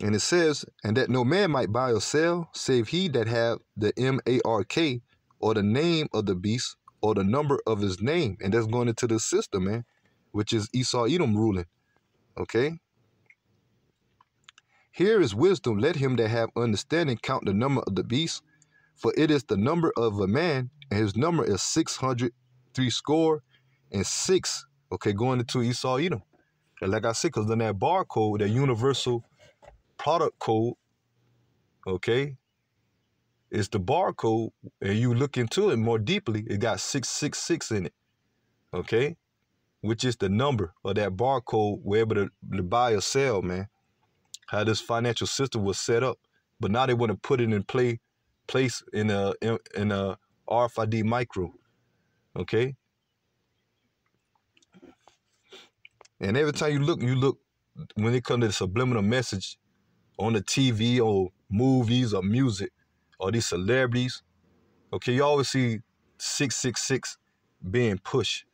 And it says, and that no man might buy or sell, save he that have the MARK, or the name of the beast, or the number of his name. And that's going into the system, man, which is Esau, Edom ruling. Okay? Here is wisdom. Let him that have understanding count the number of the beast, for it is the number of a man, and his number is 666. Okay, going into Esau, Edom. And like I said, because then that barcode, that universal product code, okay, it's the barcode, and you look into it more deeply, it got 666 in it, okay, which is the number of that barcode we're able to buy or sell, man. How this financial system was set up, but now they want to put it in place in a RFID micro, okay. And every time you look when it comes to the subliminal message on the TV or movies or music or these celebrities, okay, you always see 666 being pushed,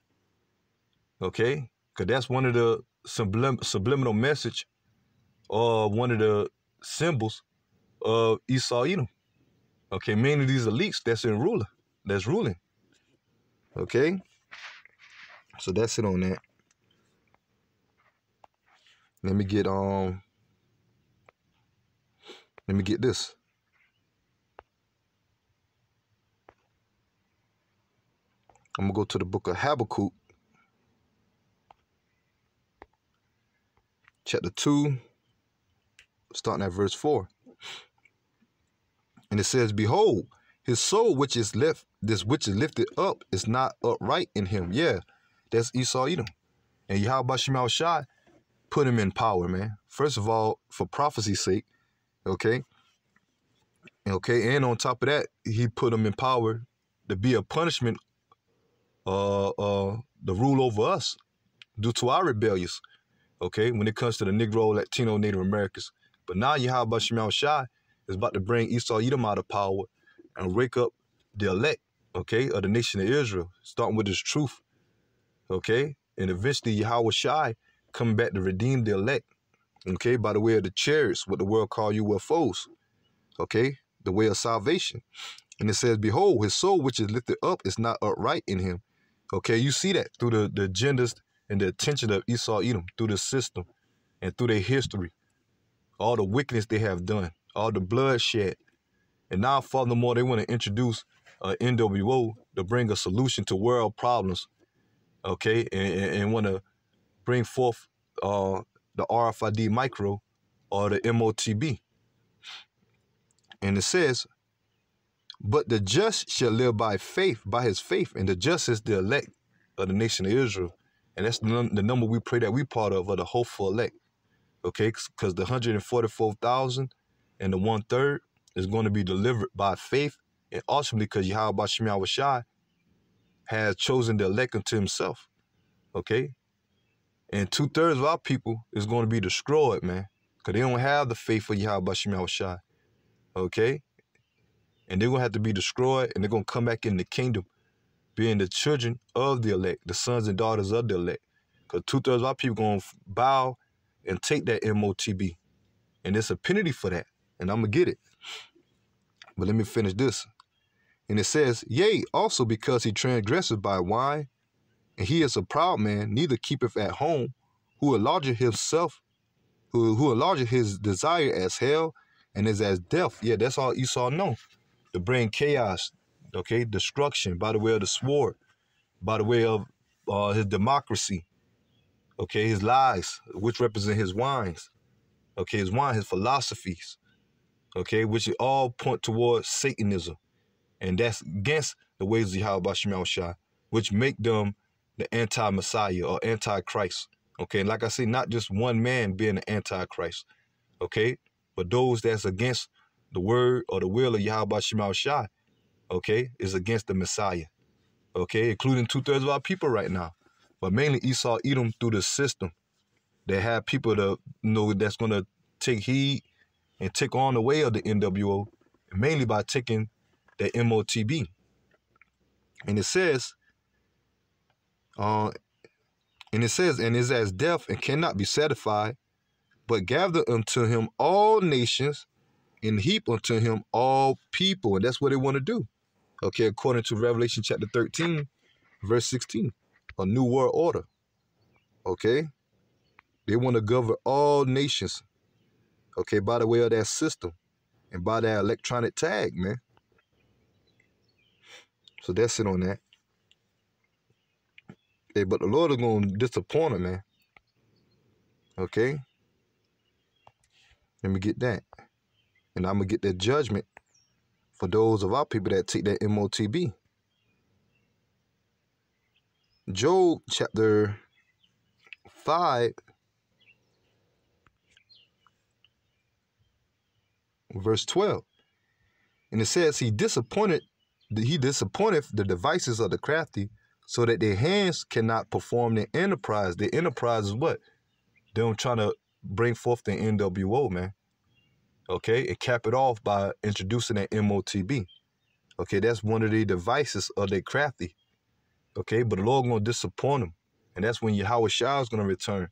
okay, because that's one of the subliminal message or one of the symbols of Esau, Edom. Okay, many of these elites that's ruling. Okay, so that's it on that. Let me get this. I'm gonna go to the book of Habakkuk, chapter 2, starting at verse 4. And it says, behold, his soul which is lifted up is not upright in him. Yeah, that's Esau, Edom. And Yahweh Shai put him in power, man. First of all, for prophecy's sake, okay? Okay, and on top of that, he put him in power to be a punishment, the rule over us due to our rebellious, okay, when it comes to the Negro, Latino, Native Americans. But now Yahweh Shem Shai is about to bring Esau Edom out of power and wake up the elect, okay, of the nation of Israel, starting with this truth, okay? And eventually Yahweh Shai coming back to redeem the elect, okay, by the way of the chariots, what the world call UFOs, okay, the way of salvation. And it says, behold, his soul which is lifted up is not upright in him. Okay, you see that through the agendas and the attention of Esau Edom, through the system and through their history, all the wickedness they have done, all the bloodshed. And now, furthermore, they want to introduce NWO to bring a solution to world problems, okay, and want to bring forth the RFID micro or the MOTB. And it says, but the just shall live by faith, by his faith, and the just is the elect of the nation of Israel. And that's the number we pray that we part of the hopeful elect, okay, because the 144,000 and the 1/3 is going to be delivered by faith, and ultimately because Yahweh Shem Shai has chosen the elect unto himself, okay? And 2/3 of our people is going to be destroyed, man, because they don't have the faith of Yahweh Shem Shai, okay? And they're going to have to be destroyed, and they're going to come back in the kingdom, being the children of the elect, the sons and daughters of the elect. Because 2/3 of our people going to bow and take that MOTB. And there's a penalty for that, and I'm going to get it. But let me finish this. And it says, yea, also because he transgresseth by wine, and he is a proud man, neither keepeth at home, who enlargeth himself, who enlargeth his desire as hell, and is as death. Yeah, that's all Esau know. To bring chaos, okay, destruction by the way of the sword, by the way of his democracy, okay, his lies, which represent his wines, okay, his wine, his philosophies, okay, which all point towards Satanism. And that's against the ways of Yahweh Shem Shai, which make them the anti-Messiah or anti-Christ, okay? And like I say, not just one man being an anti-Christ, okay, but those that's against the word or the will of Yahweh Shem Shai, okay, is against the Messiah, okay, including 2/3 of our people right now. But mainly Esau Edom through the system. They have people that know that's going to take heed and take on the way of the NWO, mainly by taking the MOTB. And it says, and is as death and cannot be satisfied, but gather unto him all nations and heap unto him all people. And that's what they want to do. Okay, according to Revelation chapter 13, verse 16, a new world order. Okay, they want to govern all nations, okay, by the way of that system and by that electronic tag, man. So that's it on that. Hey, but the Lord is going to disappoint him, man. Okay, let me get that. And I'm going to get that judgment for those of our people that take that MOTB. Job chapter 5, verse 12. And it says, he disappointeth the devices of the crafty, so that their hands cannot perform their enterprise. Their enterprise is what? Them trying to bring forth the NWO, man. Okay, and cap it off by introducing that MOTB. Okay, that's one of the devices of their crafty. Okay, but the Lord going to disappoint them. And that's when Yahweh Shai is going to return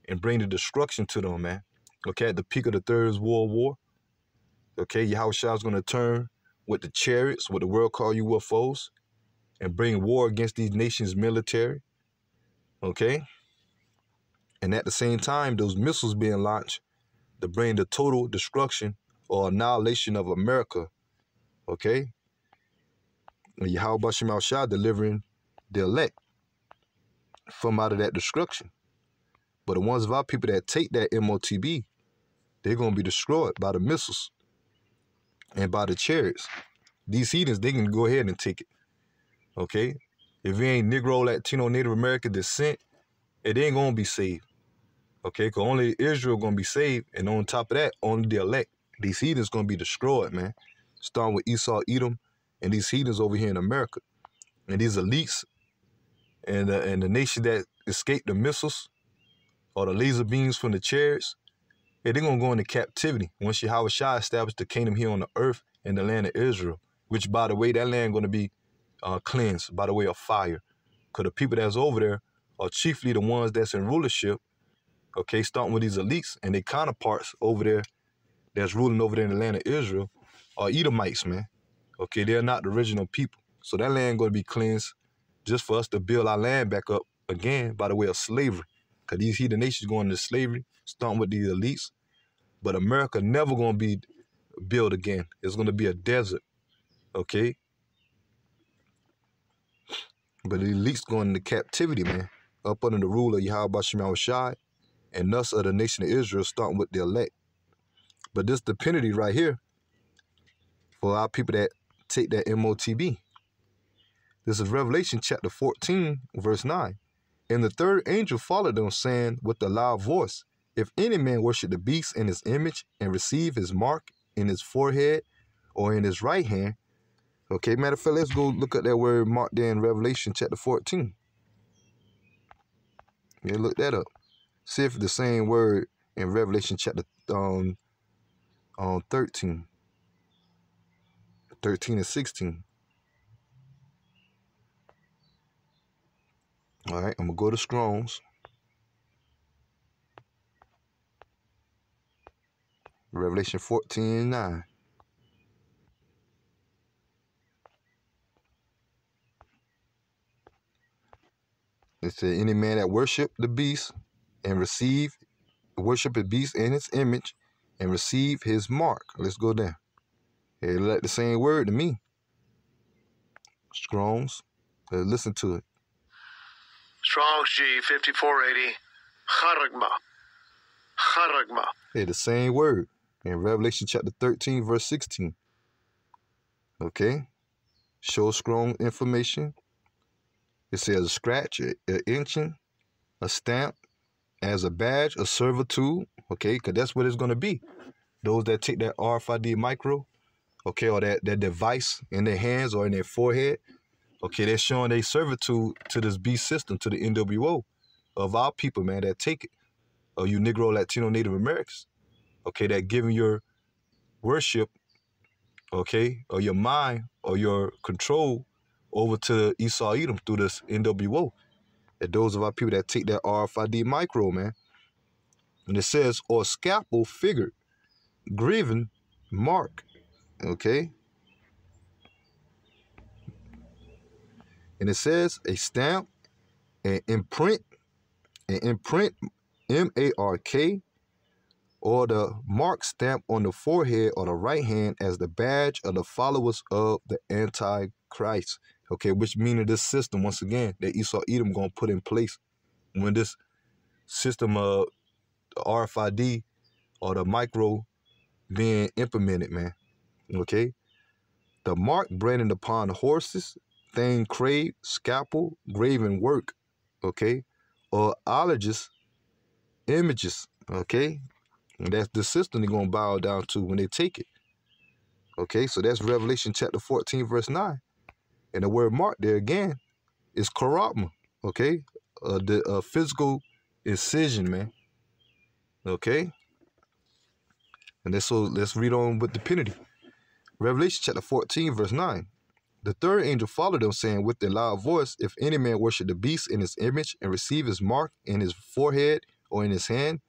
and bring the destruction to them, man. Okay, at the peak of the Third World War. Okay, Yahweh Shai is going to turn with the chariots, what the world call UFOs, and bring war against these nations' military. Okay? And at the same time, those missiles being launched to bring the total destruction or annihilation of America. Okay? And Yahweh Shem Shai delivering the elect from out of that destruction. But the ones of our people that take that MOTB, they're going to be destroyed by the missiles and by the chariots. These heathens, they can go ahead and take it. Okay? If you ain't Negro, Latino, Native American descent, it ain't going to be saved. Okay, because only Israel going to be saved, and on top of that, only the elect. These heathens going to be destroyed, man. Starting with Esau, Edom, and these heathens over here in America. And these elites and the nation that escaped the missiles or the laser beams from the chariots, they're going to go into captivity once Yahweh Shai established the kingdom here on the earth in the land of Israel, which, by the way, that land going to be cleansed by the way of fire. Because the people that's over there are chiefly the ones that's in rulership, okay, starting with these elites and their counterparts over there that's ruling over there in the land of Israel are Edomites, man. Okay, they're not the original people. So that land going to be cleansed just for us to build our land back up again by the way of slavery. Because these heathen nations going into slavery, starting with these elites. But America never going to be built again. It's going to be a desert, okay? But the elites going into captivity, man, up under the rule of Yahweh Shem Shai, and thus of the nation of Israel, starting with the elect. But this penalty right here for our people that take that MOTB. This is Revelation chapter 14, verse 9. And the third angel followed them, saying with a loud voice, if any man worship the beast in his image and receive his mark in his forehead or in his right hand. Okay, matter of fact, let's go look at that word mark there in Revelation chapter 14. Yeah, look that up. See if the same word in Revelation chapter 13 and 16. All right, I'm going to go to Strong's. Revelation 14 and 9. It said, any man that worship the beast and worship the beast in his image and receive his mark. Let's go down. It look like the same word to me. Strong's. Listen to it. Strong's G 5480. Charagma. Charagma. Yeah, the same word in Revelation chapter 13, verse 16. Okay. Show strong information. It says a scratch, an inching, a stamp, as a badge, a servitude. Okay, because that's what it's going to be. Those that take that RFID micro, okay, or that device in their hands or in their forehead, okay, they're showing their servitude to this beast system, to the NWO of our people, man, that take it. Or you Negro, Latino, Native Americans, okay, that giving your worship, okay, or your mind or your control over to Esau Edom through this NWO. And those of our people that take that RFID micro, man. And it says, or scalpel figure, grieving mark, okay? And it says a stamp, an imprint, M-A-R-K, or the mark stamp on the forehead or the right hand as the badge of the followers of the Antichrist. Okay, which meaning this system, once again, that Esau Edom going to put in place when this system of the RFID or the micro being implemented, man. Okay? The mark branded upon horses, thing crave, scalpel, graven work, okay? Or ologist images, okay? And that's the system they're going to bow down to when they take it. Okay, so that's Revelation chapter 14, verse 9. And the word mark there again is karabma, okay? The physical incision, man. Okay? And so let's read on with the penalty. Revelation chapter 14, verse 9. The third angel followed them, saying with a loud voice, if any man worship the beast in his image and receive his mark in his forehead or in his hand.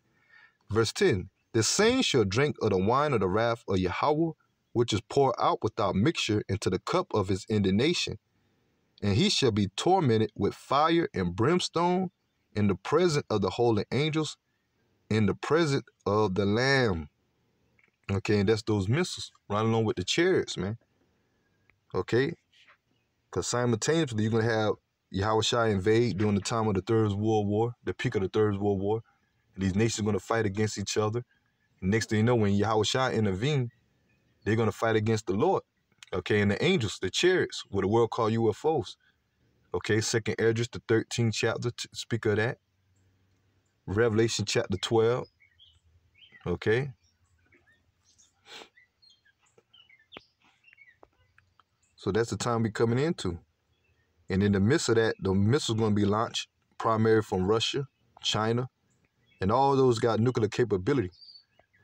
Verse 10. The same shall drink of the wine of the wrath of Yahweh, which is poured out without mixture into the cup of his indignation. And he shall be tormented with fire and brimstone in the presence of the holy angels, in the presence of the Lamb. Okay, and that's those missiles right along with the chariots, man. Okay, because simultaneously you're going to have Yahweh Shai invade during the time of the Third World War, the peak of the Third World War. And these nations are going to fight against each other. And next thing you know, when Yahweh Shai intervene, they're going to fight against the Lord. Okay, and the angels, the chariots, what the world call UFOs. Okay, 2nd Esdras, the 13th chapter, speak of that. Revelation chapter 12. Okay. So that's the time we're coming into. And in the midst of that, the missiles going to be launched primarily from Russia, China, and all those got nuclear capability.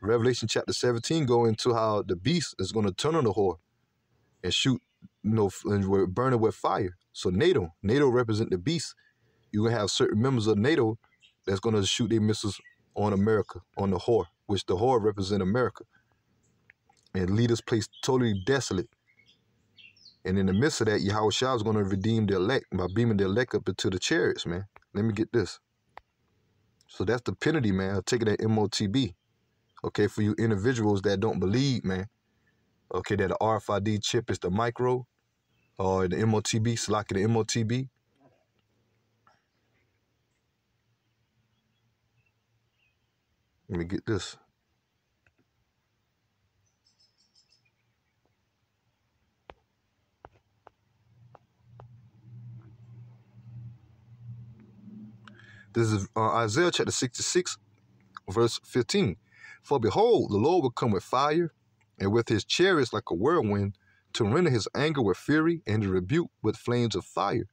Revelation chapter 17 go into how the beast is going to turn on the whore and shoot, and burn it with fire. So NATO represent the beast. You're going to have certain members of NATO that's going to shoot their missiles on America, on the whore, which the whore represent America, and lead this place totally desolate. And in the midst of that, Yahweh Shah is going to redeem the elect by beaming the elect up into the chariots, man. Let me get this. So that's the penalty, man. I'll take it at MOTB. Okay, for you individuals that don't believe, man. Okay, that the RFID chip is the micro, or the MOTB, select the MOTB. Let me get this. This is Isaiah chapter 66, verse 15. For behold, the Lord will come with fire, and with his chariots like a whirlwind, to render his anger with fury, and to rebuke with flames of fire.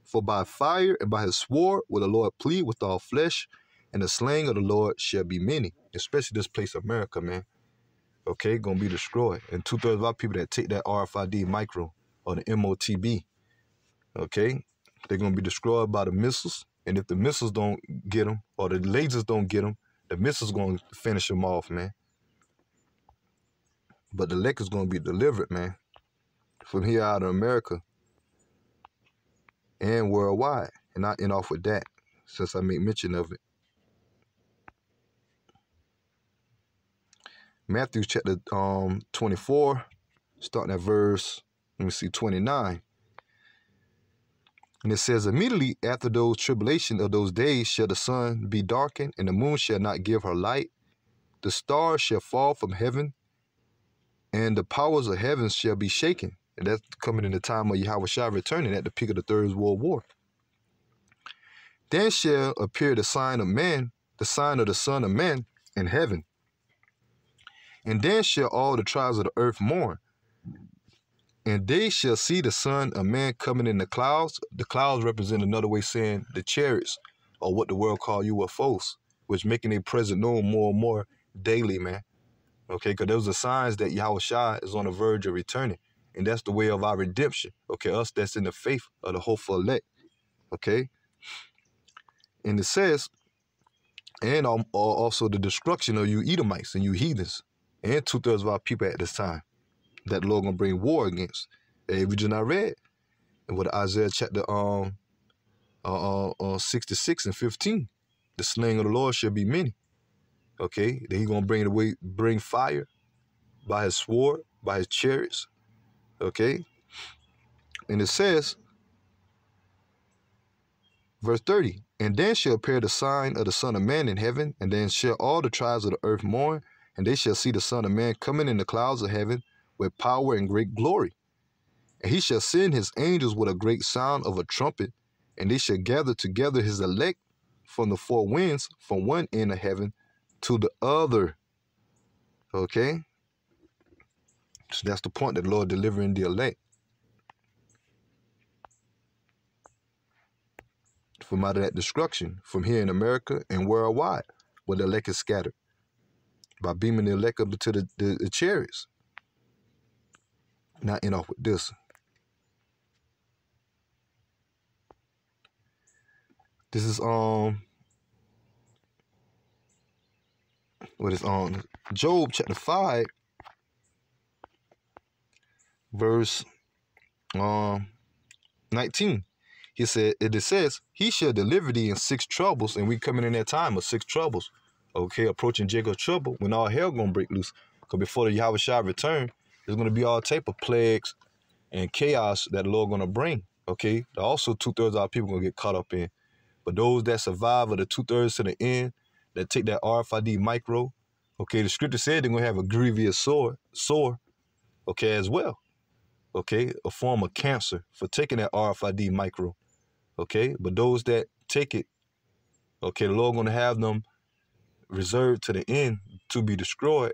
For by fire and by his sword will the Lord plead with all flesh, and the slaying of the Lord shall be many. Especially this place, America, man. Okay, gonna be destroyed. And 2/3 of our people that take that RFID micro, or the MOTB, okay, they're gonna be destroyed by the missiles. And if the missiles don't get them, or the lasers don't get them, the missiles gonna finish them off, man. But the elect is gonna be delivered, man, from here out of America and worldwide. And I end off with that, since I make mention of it. Matthew chapter 24, starting at verse, 29. And it says, immediately after those tribulation of those days shall the sun be darkened, and the moon shall not give her light. The stars shall fall from heaven, and the powers of heaven shall be shaken. And that's coming in the time of Yahweh Shah returning at the peak of the Third World War. Then shall appear the sign of man, the sign of the Son of Man in heaven. And then shall all the tribes of the earth mourn. And they shall see the Son of Man coming in the clouds. The clouds represent another way saying the chariots, or what the world call UFOs, which making their presence known more and more daily, man. Okay, because those are signs that Yahweh Shah is on the verge of returning. And that's the way of our redemption. Okay, us that's in the faith of the hopeful elect. Okay. And it says, and also the destruction of you Edomites and you heathens, and 2/3 of our people at this time, that the Lord gonna bring war against. Hey, we just not read. And with Isaiah chapter 66 and 15, the slaying of the Lord shall be many. Okay, then he gonna bring fire by his sword, by his chariots. Okay, and it says, verse 30, and then shall appear the sign of the Son of Man in heaven, and then shall all the tribes of the earth mourn, and they shall see the Son of Man coming in the clouds of heaven with power and great glory. And he shall send his angels with a great sound of a trumpet, and they shall gather together his elect from the four winds, from one end of heaven to the other. Okay? So that's the point, that the Lord delivering the elect from out of that destruction, from here in America and worldwide, where the elect is scattered, by beaming the elect up into the chariots. Now end off with this. This is what is on Job chapter 5, verse 19. It says, he shall deliver thee in 6 troubles, and we coming in that time of 6 troubles. Okay, approaching Jacob's trouble, when all hell gonna break loose. Because before the Yahweh Shah return, there's gonna be all type of plagues and chaos that the Lord gonna bring. Okay, also 2/3 of our people gonna get caught up in. But those that survive, or the 2/3 to the end, that take that RFID micro, okay, the scripture said they're gonna have a grievous sore, okay, as well. Okay, a form of cancer for taking that RFID micro. Okay, but those that take it Okay, the Lord going to have them reserved to the end to be destroyed,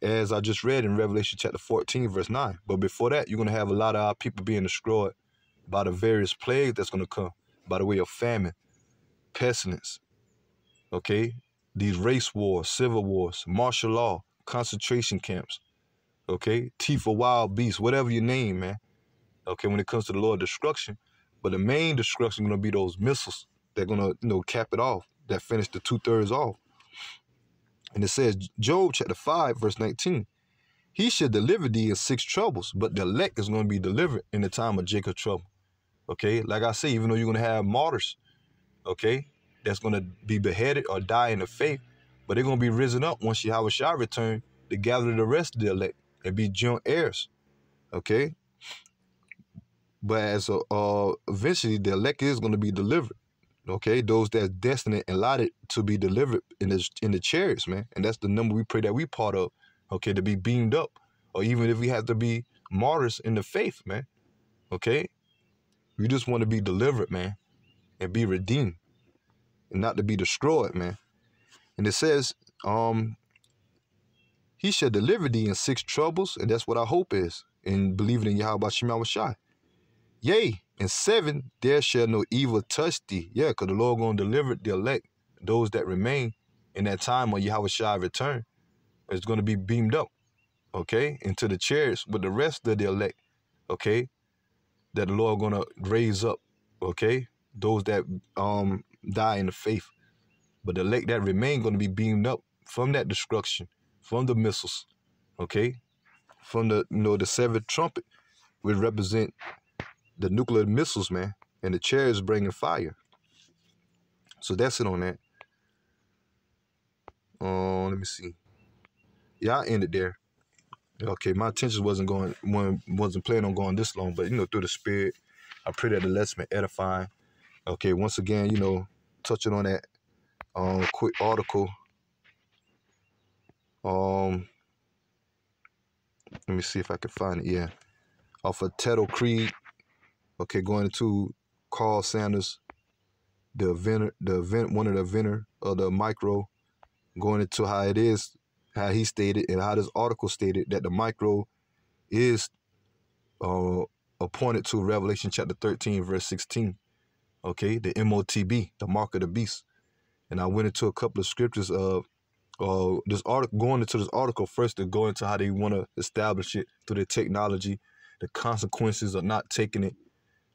as I just read in Revelation chapter 14, verse 9. But before that, you're going to have a lot of our people being destroyed by the various plagues that's going to come by the way of famine, pestilence, okay? These race wars, civil wars, martial law, concentration camps, okay? Teeth of wild beasts, whatever you name, man. Okay, when it comes to the Lord destruction. But the main destruction is going to be those missiles that are going to, cap it off, that finish the 2/3 off. And it says, Job chapter 5, verse 19, he should deliver thee in 6 troubles, but the elect is going to be delivered in the time of Jacob's trouble. Okay, like I say, even though you're going to have martyrs, okay, that's going to be beheaded or die in the faith, but they're going to be risen up once Yahweh shall return to gather the rest of the elect and be joint heirs, okay? But as eventually the elect is going to be delivered, okay? Those that's destined and allotted to be delivered in the chariots, man. And that's the number we pray that we part of, okay, to be beamed up, or even if we have to be martyrs in the faith, man, okay? We just want to be delivered, man, and be redeemed, and not to be destroyed, man. And it says, he shall deliver thee in 6 troubles, and that's what our hope is, in believing in Yahweh Shema Shai. Yea, in 7 there shall no evil touch thee. Yeah, because the Lord going to deliver the elect, those that remain in that time when Yahweh Shai return, is going to be beamed up, okay, into the chariots with the rest of the elect, okay, that the Lord going to raise up, okay, those that die in the faith. But the elect that remain going to be beamed up from that destruction, from the missiles, okay, from the, the 7th trumpet, which represent the nuclear missiles, man, and the chariots bringing fire. So that's it on that. Let me see. Yeah, I ended there. Okay, my intentions wasn't planning on going this long, but through the Spirit, I pray that the lesson be edifying. Okay, once again, touching on that quick article. Let me see if I can find it. Yeah, off of Tettle Creed. Okay, going into Carl Sanders, one of the inventor of the micro, going into how it is, how he stated, and how this article stated that the micro is appointed to Revelation chapter 13, verse 16. Okay, the MOTB, the mark of the beast. And I went into a couple of scriptures of this article, going into this article first to go into how they want to establish it through the technology, the consequences of not taking it,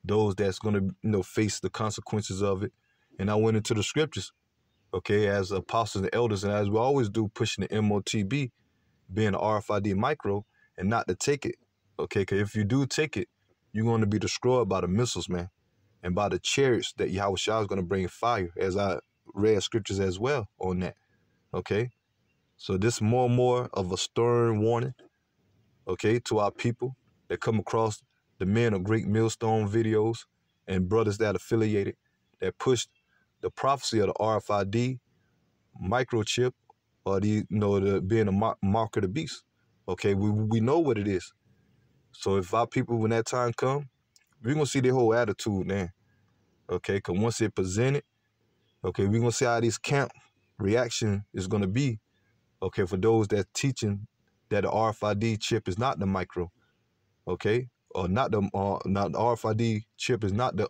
those that's going to face the consequences of it. And I went into the scriptures, okay, as apostles and elders, and as we always do, pushing the MOTB, being the RFID micro, and not to take it, okay? Because if you do take it, you're going to be destroyed by the missiles, man, and by the chariots that Yahweh Shai is going to bring fire, as I read scriptures as well on that, okay? So this more and more of a stern warning, okay, to our people that come across the Men of Great Millstone videos and brothers that affiliated, that push the prophecy of the RFID microchip, or the being a mark of the beast. Okay, we know what it is. So if our people, when that time come, we're gonna see their whole attitude, man. Okay, because once it presented, okay, we're gonna see how this camp reaction is gonna be. Okay, for those that teaching that the RFID chip is not the micro, okay, or not the RFID chip is not the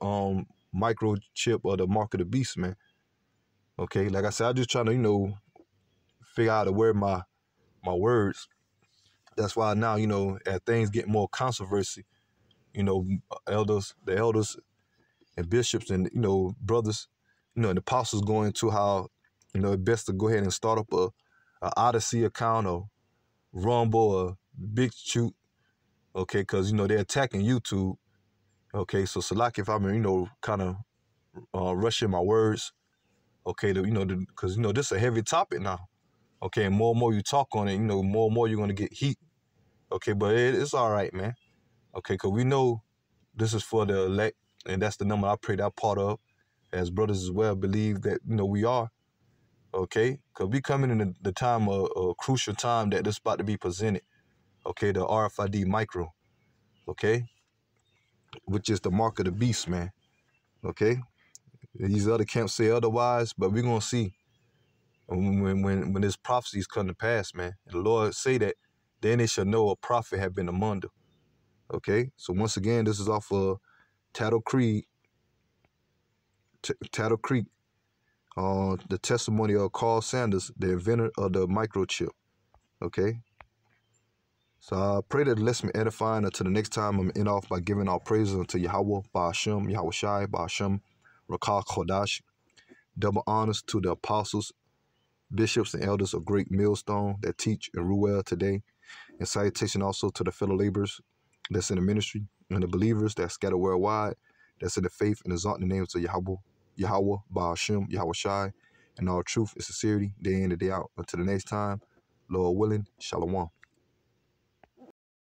microchip or the mark of the beast, man. Okay, like I said, I'm just trying to figure out how to word my words. That's why now as things get more controversy, the elders and bishops and brothers, and apostles going into how it's best to go ahead and start up a Odyssey account or Rumble or BitChute, okay, because they're attacking YouTube, okay. So Salaki, if I'm kind of rushing my words, okay, because this is a heavy topic now, okay, and more you talk on it, more and more you're gonna get heat, okay, but it's all right, man, okay, because we know this is for the elect, and that's the number I pray that I'm part of, as brothers as well believe that we are. Okay, because we coming in the time of a crucial time that this about to be presented. Okay, the RFID micro. Okay, which is the mark of the beast, man. Okay, These other camps say otherwise, but we're gonna see when this prophecies come to pass, man. And the Lord say that, then they shall know a prophet have been among them. Okay, so once again, this is off of Tattle Creek. Tattle Creek. The testimony of Carl Sanders, the inventor of the microchip. Okay. So I pray that it lets me edifying until the next time I'm in off by giving all praises unto Yahweh, Ba'ashem, Yahweh Shai, Ba'ashem, Rakah Kodash. Double honors to the apostles, bishops, and elders of Great Millstone that teach and rule well today. And salutation also to the fellow laborers that's in the ministry and the believers that scatter worldwide, that's in the faith and exalt the names of Yahweh, Ba'ashem, Yahweh Shai, and all truth and sincerity, day in and day out. Until the next time, Lord willing, Shalom.